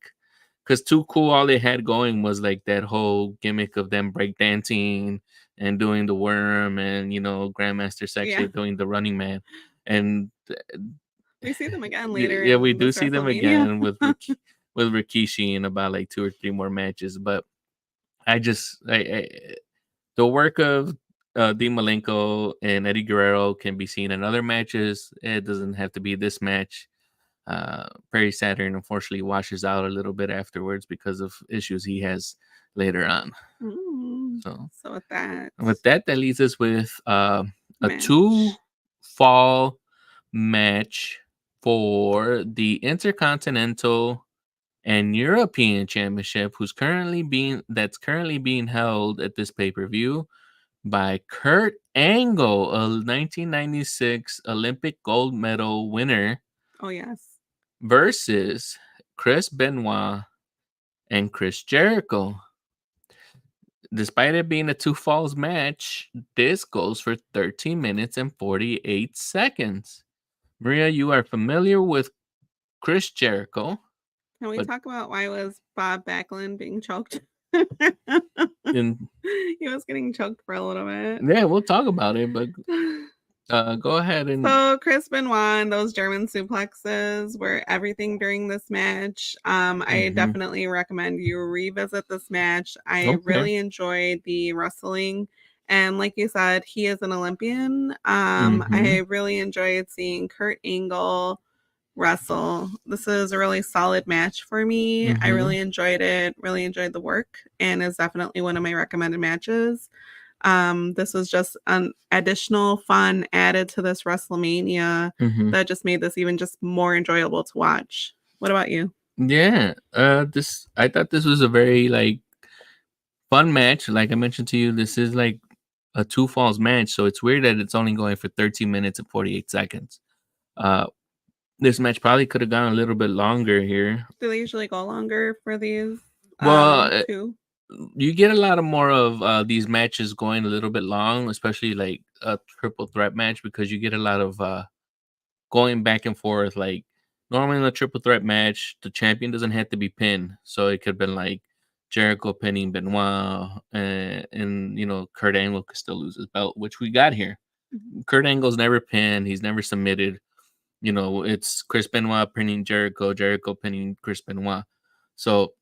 because Too Cool, all they had going was like that whole gimmick of them breakdancing and doing the worm, and Grandmaster Yeah. Sexay doing the Running Man, and We see them again later yeah, we in do this see them WrestleMania. again with with Rikishi in about like 2 or 3 more matches, but I the work of Dean Malenko and Eddie Guerrero can be seen in other matches. It doesn't have to be this match. Perry Saturn unfortunately washes out a little bit afterwards because of issues he has later on. So So with that that leaves us with a match, 2-fall match for the Intercontinental and European Championship, that's currently being held at this pay-per-view by Kurt Angle, a 1996 Olympic gold medal winner, oh yes, versus Chris Benoit and Chris Jericho. Despite it being a 2 falls match, this goes for 13 minutes and 48 seconds. Maria, you are familiar with Chris Jericho, can we but talk about why was Bob Backlund being choked? in, He was getting choked for a little bit. yeah, we'll talk about it, but go ahead and. So Chris Benoit and those German suplexes were everything during this match. I definitely recommend you revisit this match. I Okay. really enjoyed the wrestling. And like you said, he is an Olympian. Mhm. I really enjoyed seeing Kurt Angle wrestle. This is a really solid match for me. I really enjoyed it, really enjoyed the work, and is definitely one of my recommended matches. This was just an additional fun added to this WrestleMania that just made this even just more enjoyable to watch. What about you? Yeah, this I thought this was a very like fun match. Like I mentioned to you, this is like a 2 falls match, so it's weird that it's only going for 13 minutes and 48 seconds. This match probably could have gone a little bit longer here. Do they usually go longer for these Well, two? you get a lot of more of these matches going a little bit long, especially like a triple threat match, because you get a lot of going back and forth. Like normally in a triple threat match, the champion doesn't have to be pinned, so it could have been like Jericho pinning Benoit, and Kurt Angle could still lose his belt, which we got here. Kurt Angle's never pinned; he's never submitted. It's Chris Benoit pinning Jericho, Jericho pinning Chris Benoit. So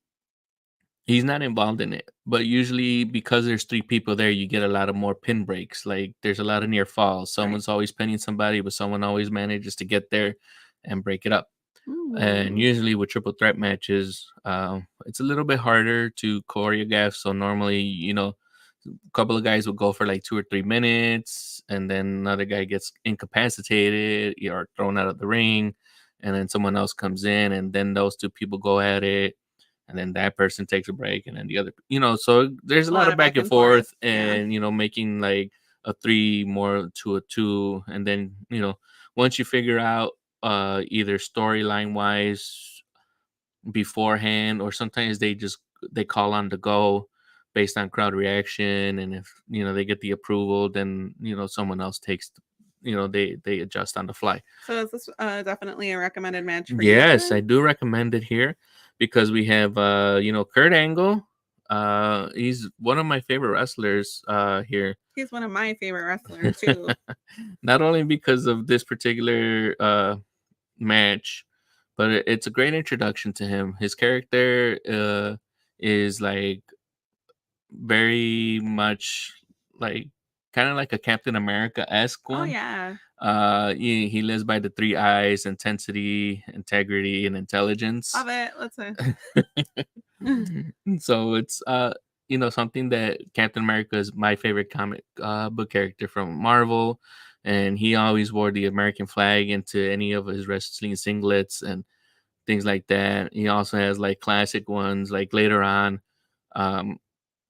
he's not involved in it. But usually, because there's 3 people there, you get a lot of more pin breaks. Like there's a lot of near falls. Someone's always pinning somebody, but someone always manages to get there and break it up. And usually with triple threat matches, it's a little bit harder to choreograph. So normally, a couple of guys will go for like 2 or 3 minutes, and then another guy gets incapacitated or thrown out of the ring, and then someone else comes in, and then those 2 people go at it, and then that person takes a break, and then the other, so there's a lot of back and forth, and making like a 3 more to a 2, and then once you figure out either storyline wise beforehand, or sometimes they call on the go based on crowd reaction, and if they get the approval, then someone else takes they adjust on the fly. So is this definitely a recommended match for you? Yes, I do recommend it here because we have Kurt Angle. He's one of my favorite wrestlers here. He's one of my favorite wrestlers too. Not only because of this particular match, but it's a great introduction to him. His character is like very much like kind of like a Captain America-esque Oh one. yeah. He lives by the 3 I's: intensity, integrity, and intelligence. Love it. Let's say. So it's something that Captain America is my favorite comic book character from Marvel, and he always wore the American flag into any of his wrestling singlets, and things like that. He also has like classic ones. Like later on, um,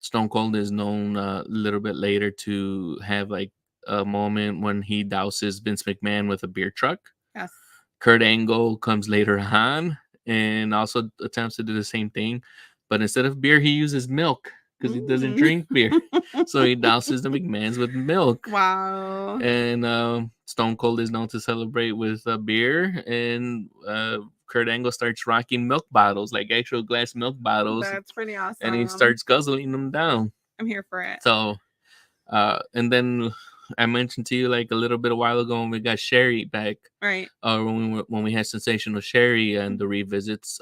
Stone Cold is known a little bit later to have like a moment when he douses Vince McMahon with a beer truck. Yes. Kurt Angle comes later on and also attempts to do the same thing, but instead of beer, he uses milk because he doesn't drink beer. So he douses the McMahons with milk. Wow. And Stone Cold is known to celebrate with a beer, and Kurt Angle starts rocking milk bottles, like actual glass milk bottles, That's pretty awesome. and he starts guzzling them down. I'm here for it. So, and then I mentioned to you like a little bit a while ago when we got Sherry back, Right. when we had Sensational Sherry and the revisits,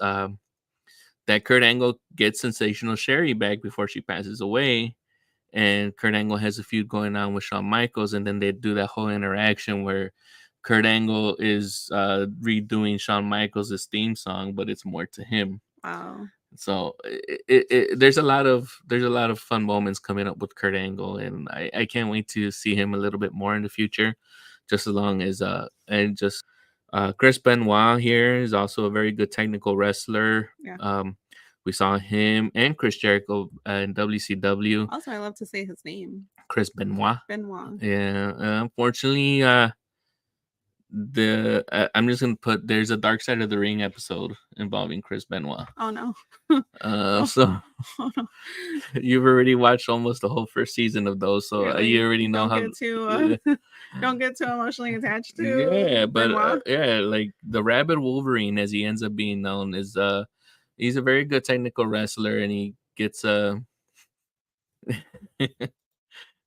that Kurt Angle gets Sensational Sherry back before she passes away, and Kurt Angle has a feud going on with Shawn Michaels, and then they do that whole interaction where Kurt Angle is redoing Shawn Michaels' theme song, but it's more to him. Wow. So there's a lot of fun moments coming up with Kurt Angle, and I can't wait to see him a little bit more in the future. Just as long as Chris Benoit here is also a very good technical wrestler. Yeah. We saw him and Chris Jericho in WCW. Also, I love to say his name. Chris Benoit. Benoit. Yeah. Unfortunately, I'm just gonna put there's a Dark Side of the Ring episode involving Chris Benoit. Oh no. So you've already watched almost the whole first season of those, so Really? you already know Don't get too emotionally attached to. Yeah, but Benoit. like the Rabbit Wolverine, as he ends up being known, is he's a very good technical wrestler, and he gets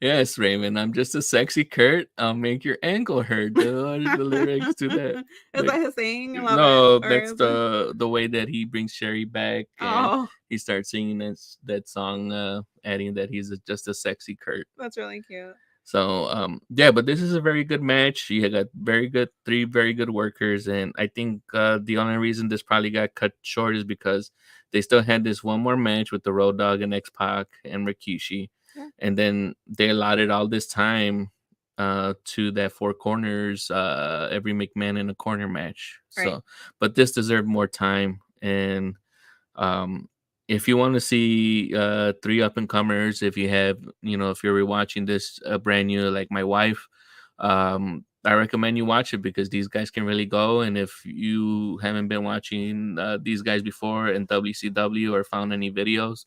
Yes, Raymond, I'm just a sexy Kurt. I'll make your ankle hurt. What are the lyrics to that? Is that his saying? I love No, it. Or that's is it- the way that he brings Sherry back, and Oh, he starts singing that song, adding that he's just a sexy Kurt. that's really cute. So yeah, but this is a very good match. You got three very good workers, and I think the only reason this probably got cut short is because they still had this one more match with the Road Dogg and X Pac and Rikishi, Yeah. and then they allotted all this time to that four corners, every McMahon in a corner match. Right. So, but this deserved more time, and if you want to see three up and comers, if you have, if you're rewatching this brand new, like my wife, I recommend you watch it because these guys can really go. And if you haven't been watching these guys before in WCW or found any videos,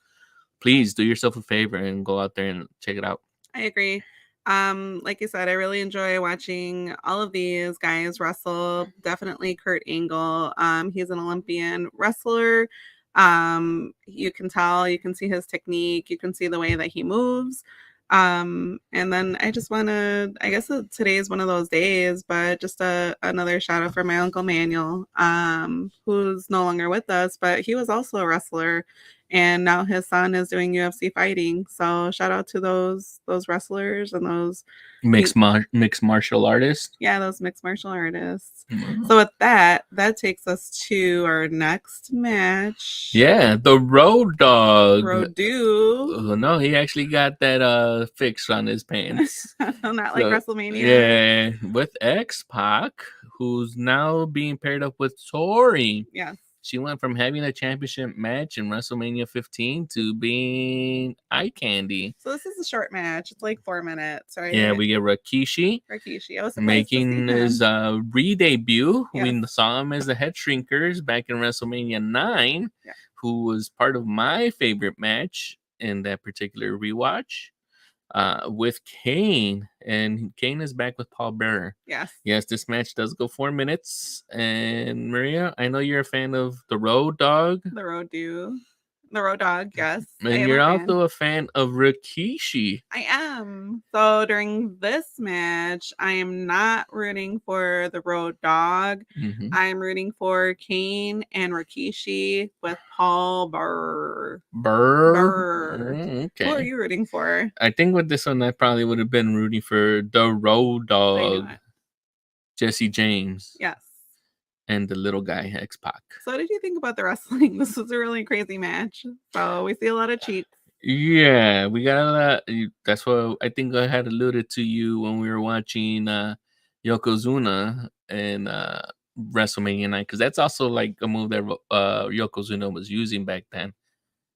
please do yourself a favor and go out there and check it out. I agree. Like you said, I really enjoy watching all of these guys wrestle. Definitely Kurt Angle. He's an Olympian wrestler. You can tell, you can see his technique, you can see the way that he moves. And then I just want to, I guess today is one of those days, but just another shout out for my Uncle Manuel, who's no longer with us, but he was also a wrestler, and now his son is doing UFC fighting. So shout out to those wrestlers and those mixed martial artists. Yeah, those mixed martial artists. Mm-hmm. So with that takes us to our next match. Yeah, the Road Dogg. Rodu. No, he actually got that fixed on his pants. Not like WrestleMania. Yeah, with X Pac, who's now being paired up with Tori. Yes. She went from having a championship match in WrestleMania 15 to being eye candy. So this is a short match. It's like 4 minutes, right? Yeah, we get Rikishi. I was making his re-debut. Yes. We saw him as the Head Shrinkers back in WrestleMania 9, yeah. who was part of my favorite match in that particular rewatch. With Kane, and Kane is back with Paul Bearer. Yes, this match does go 4 minutes. And Maria, I know you're a fan of the Road Dogg. The Road Dogg, yes. And you're also a fan of Rikishi. I am. So during this match, I am not rooting for the Road Dogg. Mm-hmm. I'm rooting for Kane and Rikishi with Paul Bearer. Okay. Who are you rooting for? I think with this one, I probably would have been rooting for the Road Dogg, Jesse James. Yes. And the little guy, X Pac. So what did you think about the wrestling? This was a really crazy match. So we see a lot of cheats. Yeah, we got a lot. That's what I think I had alluded to you when we were watching Yokozuna and WrestleMania 9, because that's also like a move that Yokozuna was using back then.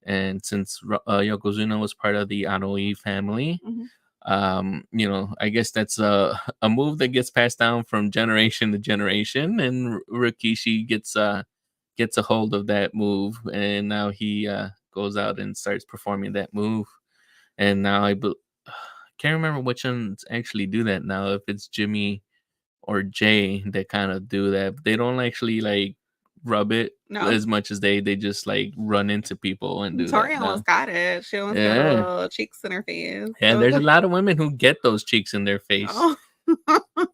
And since Yokozuna was part of the Anoa'i family, Mhm. I guess that's a move that gets passed down from generation to generation, and Rikishi gets a hold of that move, and now he goes out and starts performing that move. And now can't remember which ones actually do that now. If it's Jimmy or Jay that kind of do that, they don't actually like rub it No. as much as they just like run into people and do Tori that almost now. got it. She almost got a Yeah, little cheeks in her face. and there's a lot of women who get those cheeks in their face. Oh.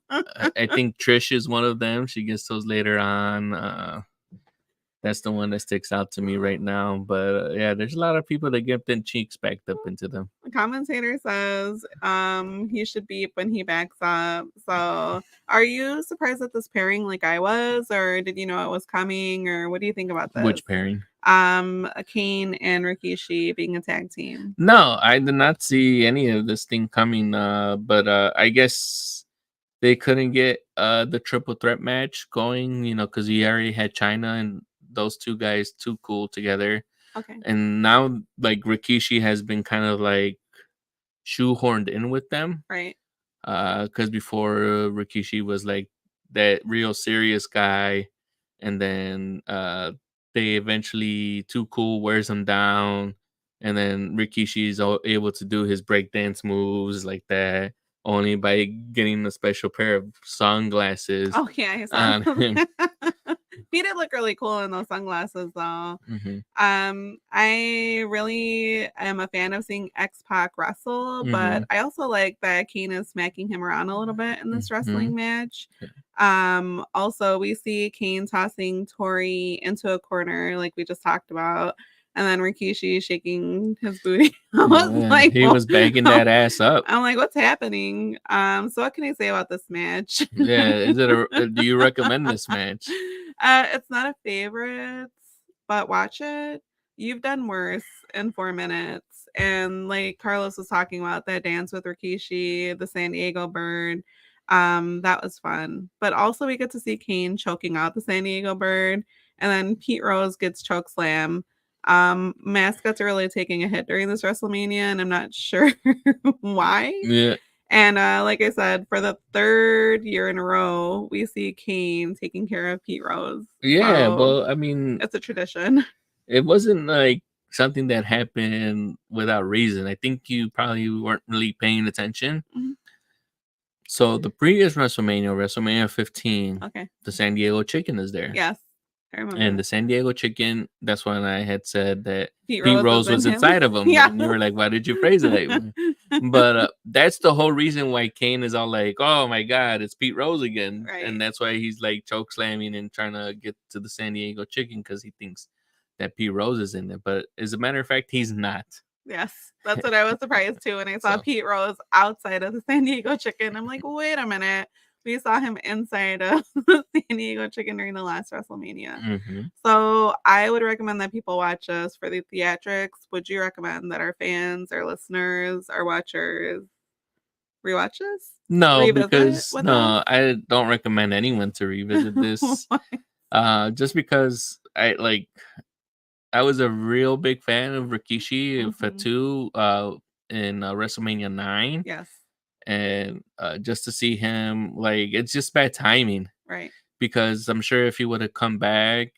I think Trish is one of them. She gets those later on. That's the one that sticks out to me right now. But yeah, there's a lot of people that get them cheeks backed up into them. The commentator says he should beep when he backs up. So are you surprised at this pairing like I was, or did you know it was coming, or what do you think about this? Which pairing? Kane and Rikishi being a tag team. No, I did not see any of this thing coming. But I guess they couldn't get the triple threat match going, because he already had China and those two guys too cool together. Okay. And now like Rikishi has been kind of like shoehorned in with them. Right. Because before Rikishi was like that real serious guy, and then they eventually Too Cool wears him down, and then Rikishi is able to do his breakdance moves like that only by getting a special pair of sunglasses Oh yeah, I saw on him. he did look really cool in those sunglasses though. Mm-hmm. I really am a fan of seeing X-Pac wrestle, but I also like that Kane is smacking him around a little bit in this wrestling match. Also we see Kane tossing Tori into a corner like we just talked about, and then Rikishi shaking his booty. I was like, he was bagging that ass up. I'm like, what's happening? So what can I say about this match? Yeah, do you recommend this match? It's not a favorite, but watch it. You've done worse in 4 minutes. And like Carlos was talking about that dance with Rikishi, the San Diego bird. That was fun. But also we get to see Kane choking out the San Diego bird. And then Pete Rose gets choke slam. Mascots are really taking a hit during this WrestleMania, and I'm not sure why. Yeah. And like I said, for the 3rd year in a row, we see Kane taking care of Pete Rose. Yeah, So well, I mean, it's a tradition. it wasn't like something that happened without reason. I think you probably weren't really paying attention. Mhm. So the previous WrestleMania 15, Okay. the San Diego Chicken is there. Yes. I remember. And the San Diego Chicken, that's when I had said that Pete Pete Rose Rose was in him. inside of him. Yeah. And you were like, why did you phrase it that way? But that's the whole reason why Kane is all like, oh my God, it's Pete Rose again. Right. And that's why he's like choke slamming and trying to get to the San Diego Chicken, because he thinks that Pete Rose is in it. But as a matter of fact, he's not. Yes, that's what I was surprised too when I saw Pete Rose outside of the San Diego Chicken. I'm like, wait a minute. We saw him inside of the San Diego Chicken during the last WrestleMania. Mm-hmm. So I would recommend that people watch us for the theatrics. Would you recommend that our fans, our listeners, our watchers rewatch us? No, because I don't recommend anyone to revisit this. Just because I was a real big fan of Rikishi Fatu in WrestleMania 9. Yes. And just to see him, like, it's just bad timing. Right. Because I'm sure if he would have come back,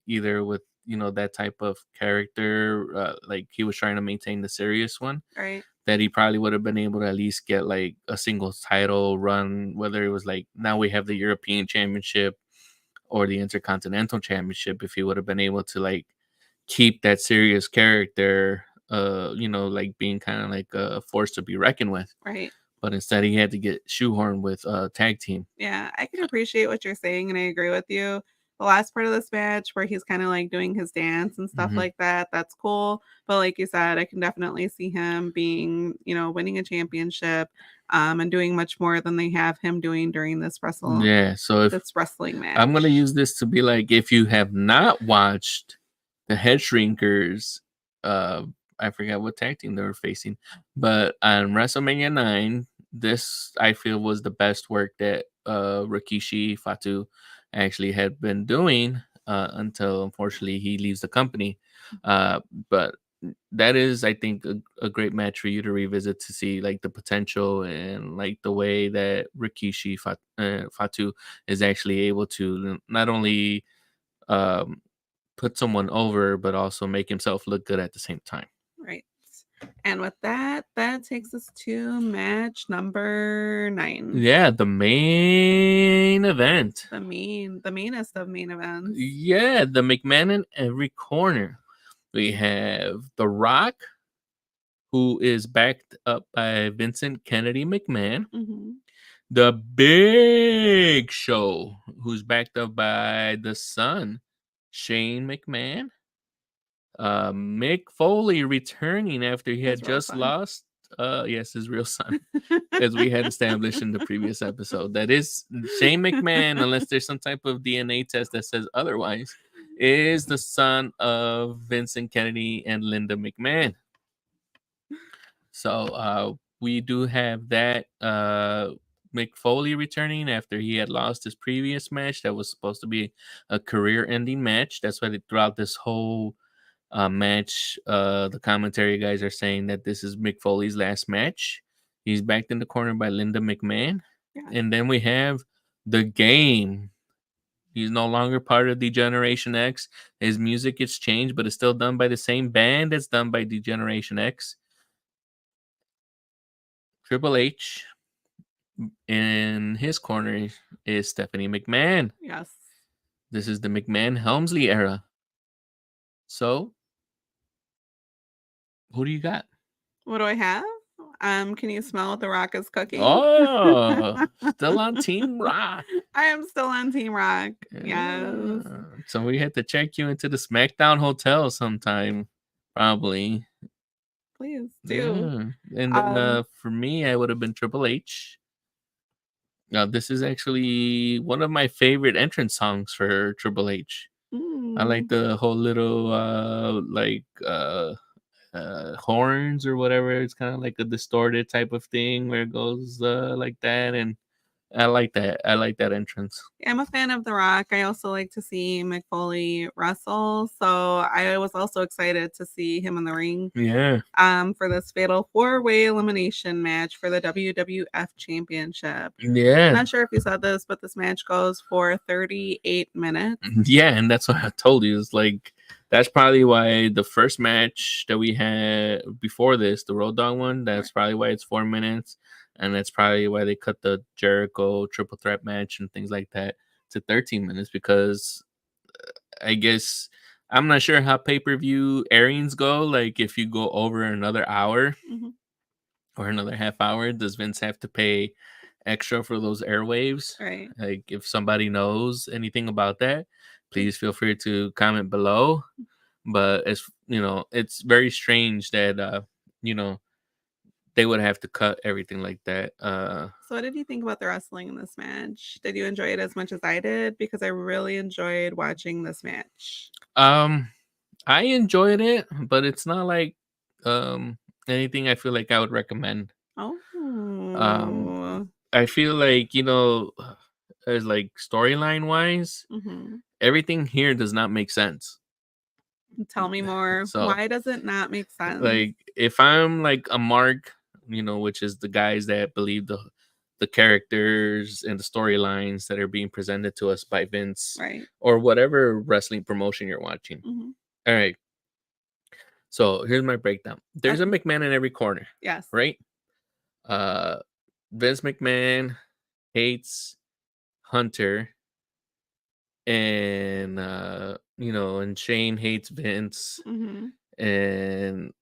either with, that type of character, like he was trying to maintain the serious one. Right. That he probably would have been able to at least get like a single title run, whether it was like now we have the European Championship or the Intercontinental Championship, if he would have been able to like keep that serious character, like being kind of like a force to be reckoned with. Right. But instead he had to get shoehorned with a tag team. Yeah, I can appreciate what you're saying, and I agree with you. The last part of this match where he's kind of like doing his dance and stuff like that, that's cool. But like you said, I can definitely see him being, winning a championship and doing much more than they have him doing during this wrestling match. I'm going to use this to be like, if you have not watched the Head Shrinkers, I forgot what tag team they were facing, but on WrestleMania 9, this I feel was the best work that Rikishi, Fatu, actually had been doing until unfortunately he leaves the company. But that is, I think, a great match for you to revisit to see like the potential and like the way that Fatu is actually able to not only um, put someone over but also make himself look good at the same time. Right. And with that, that takes us to match number 9. Yeah, the main event. The meanest of main events. Yeah, the McMahon in every corner. We have The Rock, who is backed up by Vincent Kennedy McMahon. Mm-hmm. The Big Show, who's backed up by the son, Shane McMahon. Mick Foley returning after he His had real just son. lost. Yes, his real son, as we had established in the previous episode. That is Shane McMahon, unless there's some type of DNA test that says otherwise, is the son of Vincent Kennedy and Linda McMahon. So we do have that Mick Foley returning after he had lost his previous match. That was supposed to be a career-ending match. That's why throughout this whole match, the commentary guys are saying that this is Mick Foley's last match. He's backed in the corner by Linda McMahon. Yes. And then we have the Game. He's no longer part of Degeneration X. His music gets changed, but it's still done by the same band that's done by Degeneration X. Triple H in his corner is Stephanie McMahon. Yes. This is the McMahon Helmsley era. So, who do you got? What do I have? Can you smell what The Rock is cooking? Oh, still on Team Rock. I am still on Team Rock. Yes. So we had to check you into the SmackDown hotel sometime, probably. Please do. Yeah. And then for me, I would have been Triple H. Now, this is actually one of my favorite entrance songs for Triple H. I like the whole little horns or whatever. It's kind of like a distorted type of thing where it goes like that, and I like that. I like that entrance. I'm a fan of The Rock. I also like to see Mick Foley wrestle, so I was also excited to see him in the ring. Yeah. For this fatal 4-way elimination match for the WWF Championship. Yeah. Not sure if you saw this, but this match goes for 38 minutes. Yeah, and that's what I told you. It's like that's probably why the first match that we had before this, the Road Dogg one, that's probably why it's 4 minutes. And that's probably why they cut the Jericho triple threat match and things like that to 13 minutes because I guess I'm not sure how pay-per-view airings go. Like if you go over another hour or another half hour, does Vince have to pay extra for those airwaves? Right. Like if somebody knows anything about that, please feel free to comment below. But as you know, it's very strange that they would have to cut everything like that. So what did you think about the wrestling in this match? Did you enjoy it as much as I did? Because I really enjoyed watching this match. I enjoyed it, but it's not like anything I feel like I would recommend. Oh. I feel like, as like storyline wise, everything here does not make sense. Tell me more. So, why does it not make sense? Like if I'm like a Mark, which is the guys that believe the characters and the storylines that are being presented to us by Vince, right, or whatever wrestling promotion you're watching. All right. So here's my breakdown. There's a McMahon in every corner. Yes. Right? Vince McMahon hates Hunter. And and Shane hates Vince. And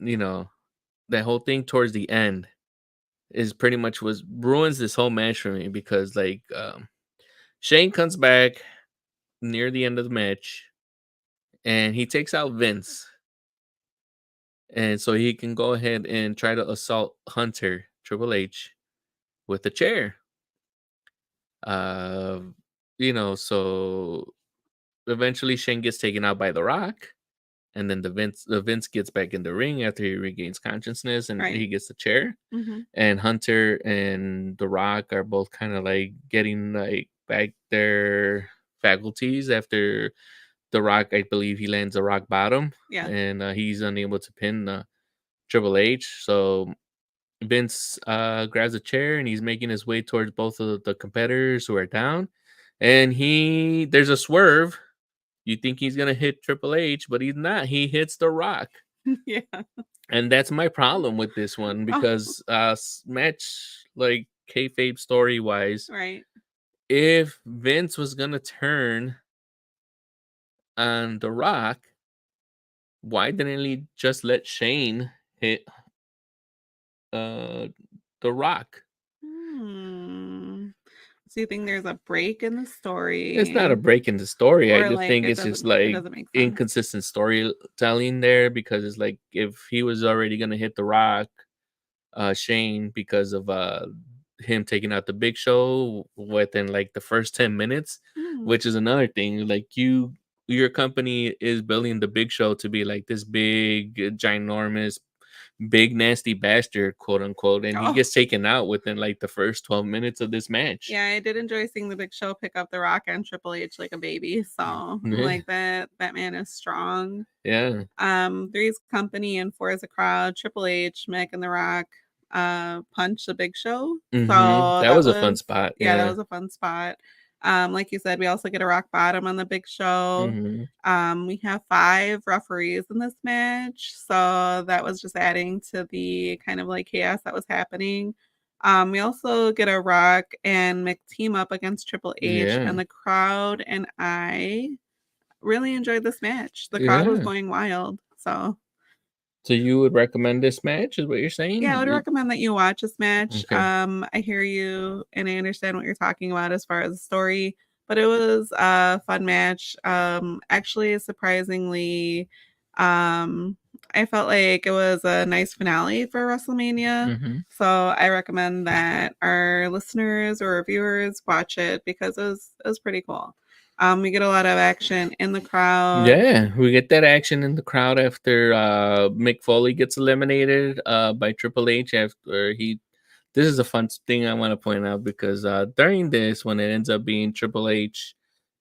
that whole thing towards the end is pretty much ruins this whole match for me because like Shane comes back near the end of the match and he takes out Vince. And so he can go ahead and try to assault Hunter, Triple H, with a chair. So eventually Shane gets taken out by The Rock. And then the Vince gets back in the ring after he regains consciousness and he gets the chair. And Hunter and The Rock are both kind of like getting like back their faculties after the Rock. I believe he lands a rock bottom, Yeah. and he's unable to pin Triple H. So Vince grabs a chair and he's making his way towards both of the competitors who are down. And there's a swerve. You think he's gonna hit Triple H, but he's not. He hits the Rock. Yeah. And that's my problem with this one Oh, because match like kayfabe story wise, right. if Vince was gonna turn on the Rock, why didn't he just let Shane hit uh the Rock? Hmm. So you think there's a break in the It's not a story, break in the story. I or just like think it's just it like doesn't make sense? inconsistent storytelling there because it's like if he was already gonna hit the Rock, Shane, because of him taking out the Big Show within like the first 10 minutes, Hmm. which is another thing. Like your company is building the Big Show to be like this big, ginormous, big nasty bastard, quote unquote, and he Oh, gets taken out within like the first 12 minutes of this match. yeah, I did enjoy seeing the Big Show pick up the Rock and Triple H like a baby. So I'm Yeah, like that man is strong. yeah. Three's Company and Four is a crowd. Triple H, Mick, and The Rock punch the Big Show. So That that was a fun was, spot. yeah, that Yeah. was a fun spot. Like you said, we also get a rock bottom on the Big Show. hmm We have 5 referees in this match, so that was just adding to the kind of like chaos that was happening. We also get a Rock and Mick team up against Triple H, Yeah. and the crowd and I really enjoyed this match. The crowd was Yeah. going wild. So, So you would recommend this match, is what you're yeah, I would saying? recommend that you watch this match. Okay. I hear you and I understand what you're talking about as far as the story, but it was a fun match. Actually, surprisingly, I felt like it was a nice finale for WrestleMania. hmm So I recommend that our listeners or viewers watch it because it was pretty cool. We get a lot of action in the crowd. Yeah, we get that action in the crowd after Mick Foley gets eliminated by Triple H after he. This is a fun thing I want to point out because during this, when it ends up being Triple H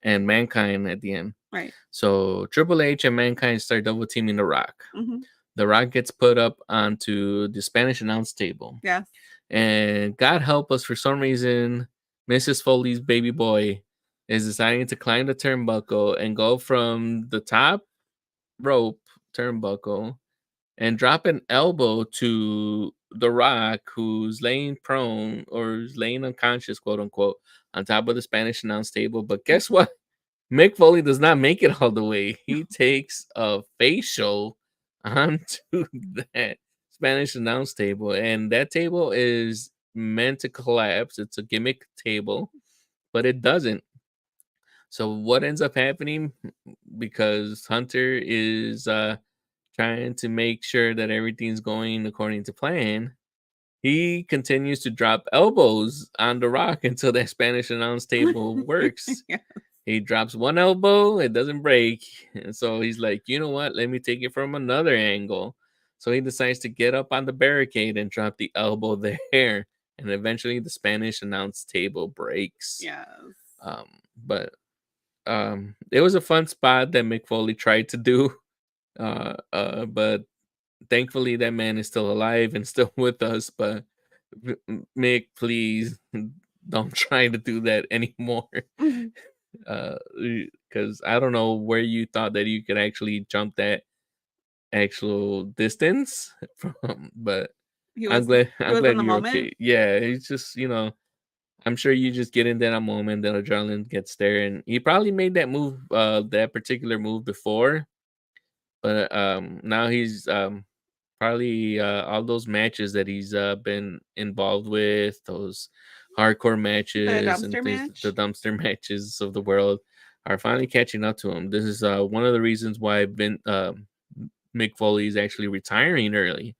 and Mankind at the end, Right. so Triple H and Mankind start double teaming The Rock. Hmm. The Rock gets put up onto the Spanish announce table. Yes. And God help us, for some reason, Mrs. Foley's baby boy is deciding to climb the turnbuckle and go from the top rope turnbuckle and drop an elbow to The Rock, who's laying prone or is laying unconscious, quote unquote, on top of the Spanish announce table. But guess what? Mick Foley does not make it all the way. He takes a facial onto that Spanish announce table, and that table is meant to collapse. It's a gimmick table, but it doesn't. So what ends up happening, because Hunter is trying to make sure that everything's going according to plan, he continues to drop elbows on the Rock until that Spanish announce table works. Yeah. He drops one elbow, it doesn't break. And so he's like, you know what? Let me take it from another angle. So he decides to get up on the barricade and drop the elbow there. And eventually the Spanish announce table breaks. Yes. But it was a fun spot that Mick Foley tried to do. But thankfully that man is still alive and still with us. But Mick, please don't try to do that anymore. Mhm. Because I don't know where you thought that you could actually jump that actual distance from, but He I'm was glad he I'm was in glad the you're moment. okay. Yeah, it's just I'm sure you just get into that moment, that adrenaline gets there, and he probably made that move, that particular move before, but now he's probably all those matches that he's been involved with, those hardcore The matches and dumpster things, the match. dumpster matches of the world are finally catching up to him. This is one of the reasons why Mick Foley is actually retiring early.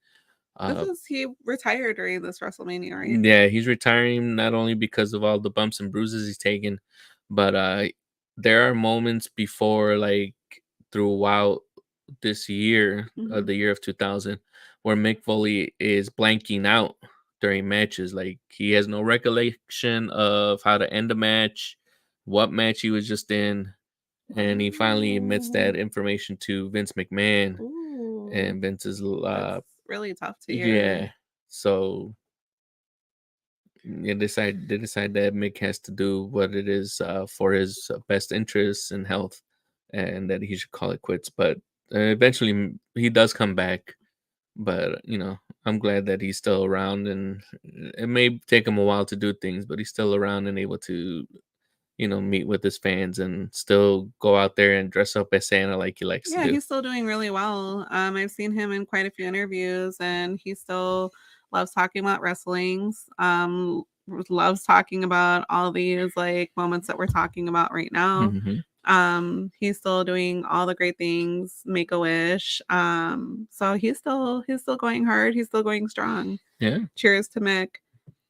This Uh, is he retired during this WrestleMania, right? yeah, he's retiring not only because of all the bumps and bruises he's taken, but there are moments before, like throughout this year, Hmm. the year of 2000, where Mick Foley is blanking out during matches. Like he has no recollection of how to end a match, what match he was just in, and he finally admits that information to Vince McMahon, Ooh, and Vince is that's really tough to hear. yeah. So they decide that Mick has to do what it is for his best interests and health, and that he should call it quits. But eventually, he does come back. But I'm glad that he's still around, and it may take him a while to do things, but he's still around and able to meet with his fans and still go out there and dress up as Santa like he likes to Yeah, do. he's still doing really well. I've seen him in quite a few interviews, and he still loves talking about wrestlings. Loves talking about all these like moments that we're talking about right now. Hmm. He's still doing all the great things, Make a Wish. So he's still going hard. He's still going strong. Yeah. Cheers to Mick.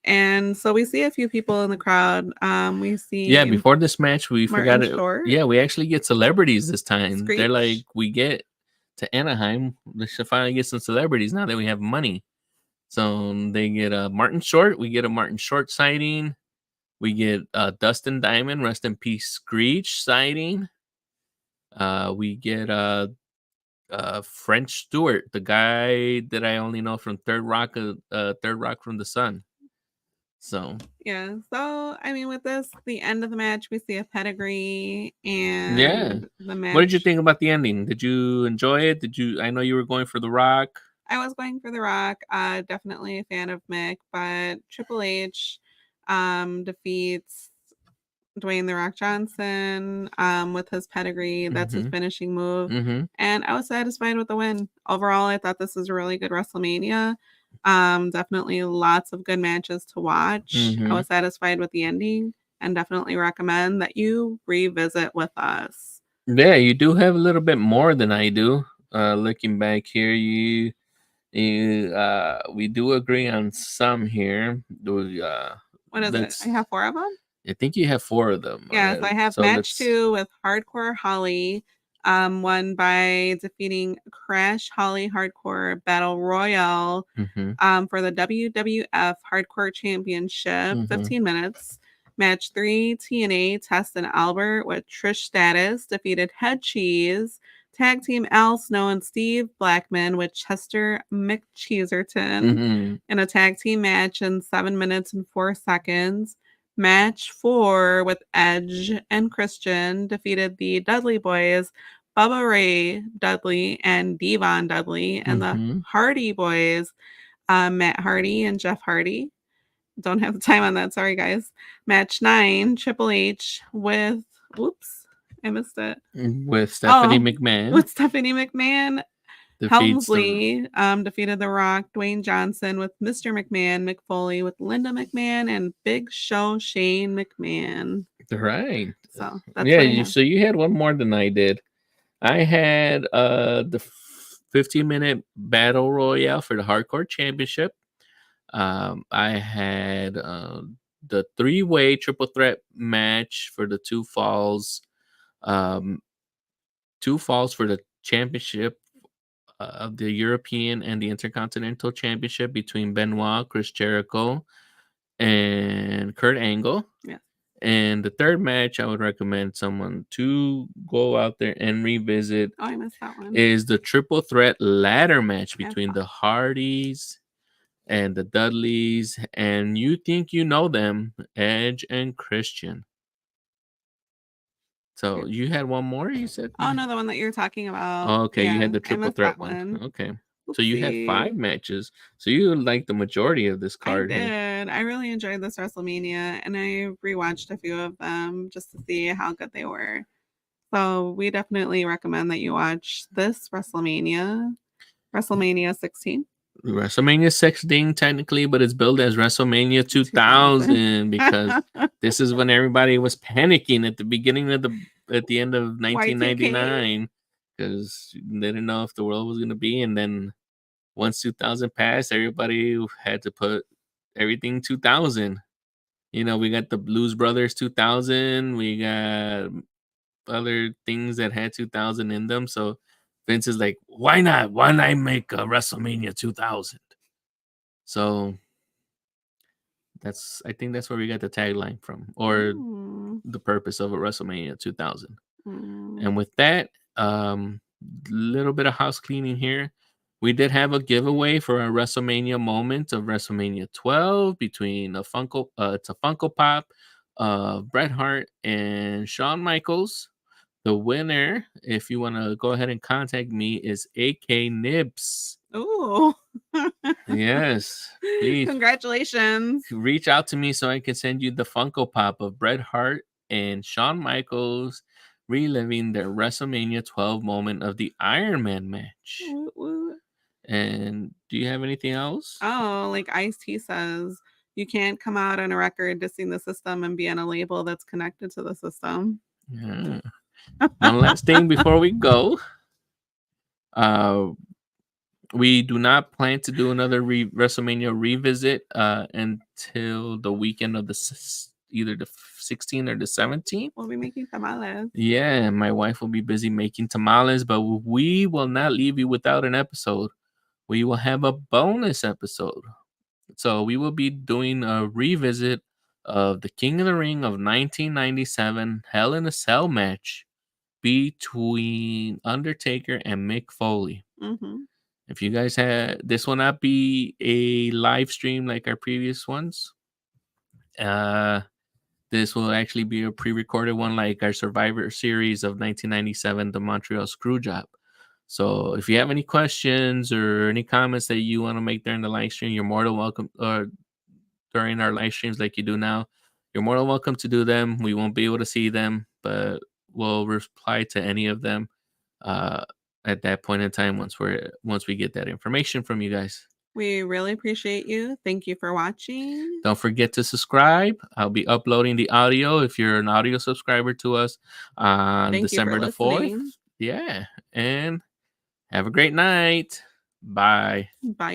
And so we see a few people in the crowd. We Yeah, see before this match, we Martin forgot it. Short, Yeah, we actually get celebrities this time. They're like, Screech. we get to Anaheim. We should finally get some celebrities now that we have money. So they get a Martin Short. We get a Martin Short sighting. We get Dustin Diamond, rest in peace, Screech sighting. We get French Stewart, the guy that I only know from Third Rock from the Sun. So Yeah. So I mean, with this, the end of the match, we see a pedigree yeah. and the What did you match. think about the ending? Did you enjoy it? Did you? I know you were going for The Rock. I was going for The Rock. Definitely a fan of Mick, but Triple H defeats Dwayne The Rock Johnson with his pedigree. That's his Mm-hmm. finishing move. Mm-hmm. And I was satisfied with the win. Overall, I thought this was a really good WrestleMania. Definitely lots of good matches to watch. I Mm-hmm. was satisfied with the ending and definitely recommend that you revisit with us. Yeah, you do have a little bit more than I do. Looking back here, we do agree on some here. What is it? Let's. I have 4 of them. I think you have 4 of them. Yes, I have So match let's. 2 with Hardcore Holly, won by defeating Crash Holly Hardcore Battle Royal Mm-hmm. for the WWF Hardcore Championship, Mm-hmm. 15 minutes. Match 3, TNA Test and Albert with Trish Stratus defeated Head Cheese. Tag team Al Snow and Steve Blackman with Chester McCheeserton Mm-hmm. in a tag team match in 7 minutes and 4 seconds. Match 4 with Edge and Christian defeated the Dudley Boys, Bubba Ray Dudley and Devon Dudley, and the Mm-hmm. Hardy Boys, Matt Hardy and Jeff Hardy. Don't have the time on that. Sorry, guys. Match 9, Triple H with, whoops, I missed it. With Stephanie McMahon. With Stephanie McMahon. Defeats Helmsley defeated The Rock, Dwayne Johnson with Mr. McMahon, Mick Foley with Linda McMahon, and Big Show Shane McMahon. Right. So that's Yeah, what I have. so you had one more than I did. I had the 15-minute battle royale for the hardcore championship. I had the 3-way triple threat match for the 2 falls. 2 falls for the championship of the European and the Intercontinental Championship between Benoit, Chris Jericho, and Kurt Angle. Yeah. And the 3rd match I would recommend someone to go out there and revisit Oh, I missed that one. is the triple threat ladder match Yeah. between the Hardys and the Dudleys, and you think you know them, Edge and Christian. So you had one more, you said? Oh, no, the one that you're talking about. Oh, okay, you Yeah, had the I triple missed threat that one. one. Okay. So you had 5 Oopsie. matches. So you like the majority of this I card here. did. I really enjoyed this WrestleMania, and I rewatched a few of them just to see how good they were. So we definitely recommend that you watch this WrestleMania 16. WrestleMania 16 technically, but it's billed as WrestleMania 2000 because this is when everybody was panicking at the end of 1999 because they didn't know if the world was going to be, and then once 2000 passed, everybody had to put everything 2000. We got the Blues Brothers 2000, we got other things that had 2000 in them, so Vince is like, why not make a WrestleMania 2000? So I think that's where we got the tagline from, or the purpose of a WrestleMania 2000. Mm. And with that, little bit of house cleaning here. We did have a giveaway for our WrestleMania moment of WrestleMania 12 between it's a Funko Pop of Bret Hart and Shawn Michaels. The winner, if you want to go ahead and contact me, is AK Nibs. Ooh. Yes, please Congratulations. reach out to me so I can send you the Funko Pop of Bret Hart and Shawn Michaels reliving their WrestleMania 12 moment of the Iron Man match. Woot woot. And do you have anything else? Oh, like Ice-T says, you can't come out on a record dissing the system and be on a label that's connected to the system. Yeah. One last thing before we go. We do not plan to do another WrestleMania revisit until the weekend of either the 16th or the 17th. We'll be making tamales. Yeah, my wife will be busy making tamales, but we will not leave you without an episode. We will have a bonus episode. So we will be doing a revisit of the King of the Ring of 1997 Hell in a Cell match between Undertaker and Mick Foley. Mm-hmm. If you guys have, this will not be a live stream like our previous ones. This will actually be a pre-recorded one like our Survivor Series of 1997, the Montreal Screwjob. So if you have any questions or any comments that you want to make during the live stream, you're more than welcome, or during our live streams like you do now, you're more than welcome to do them. We won't be able to see them, but we'll reply to any of them at that point in time once we get that information from you guys. We really appreciate you. Thank you for watching. Don't forget to subscribe. I'll be uploading the audio if you're an audio subscriber to us on December the 4th. Yeah. And have a great night. Bye. Bye.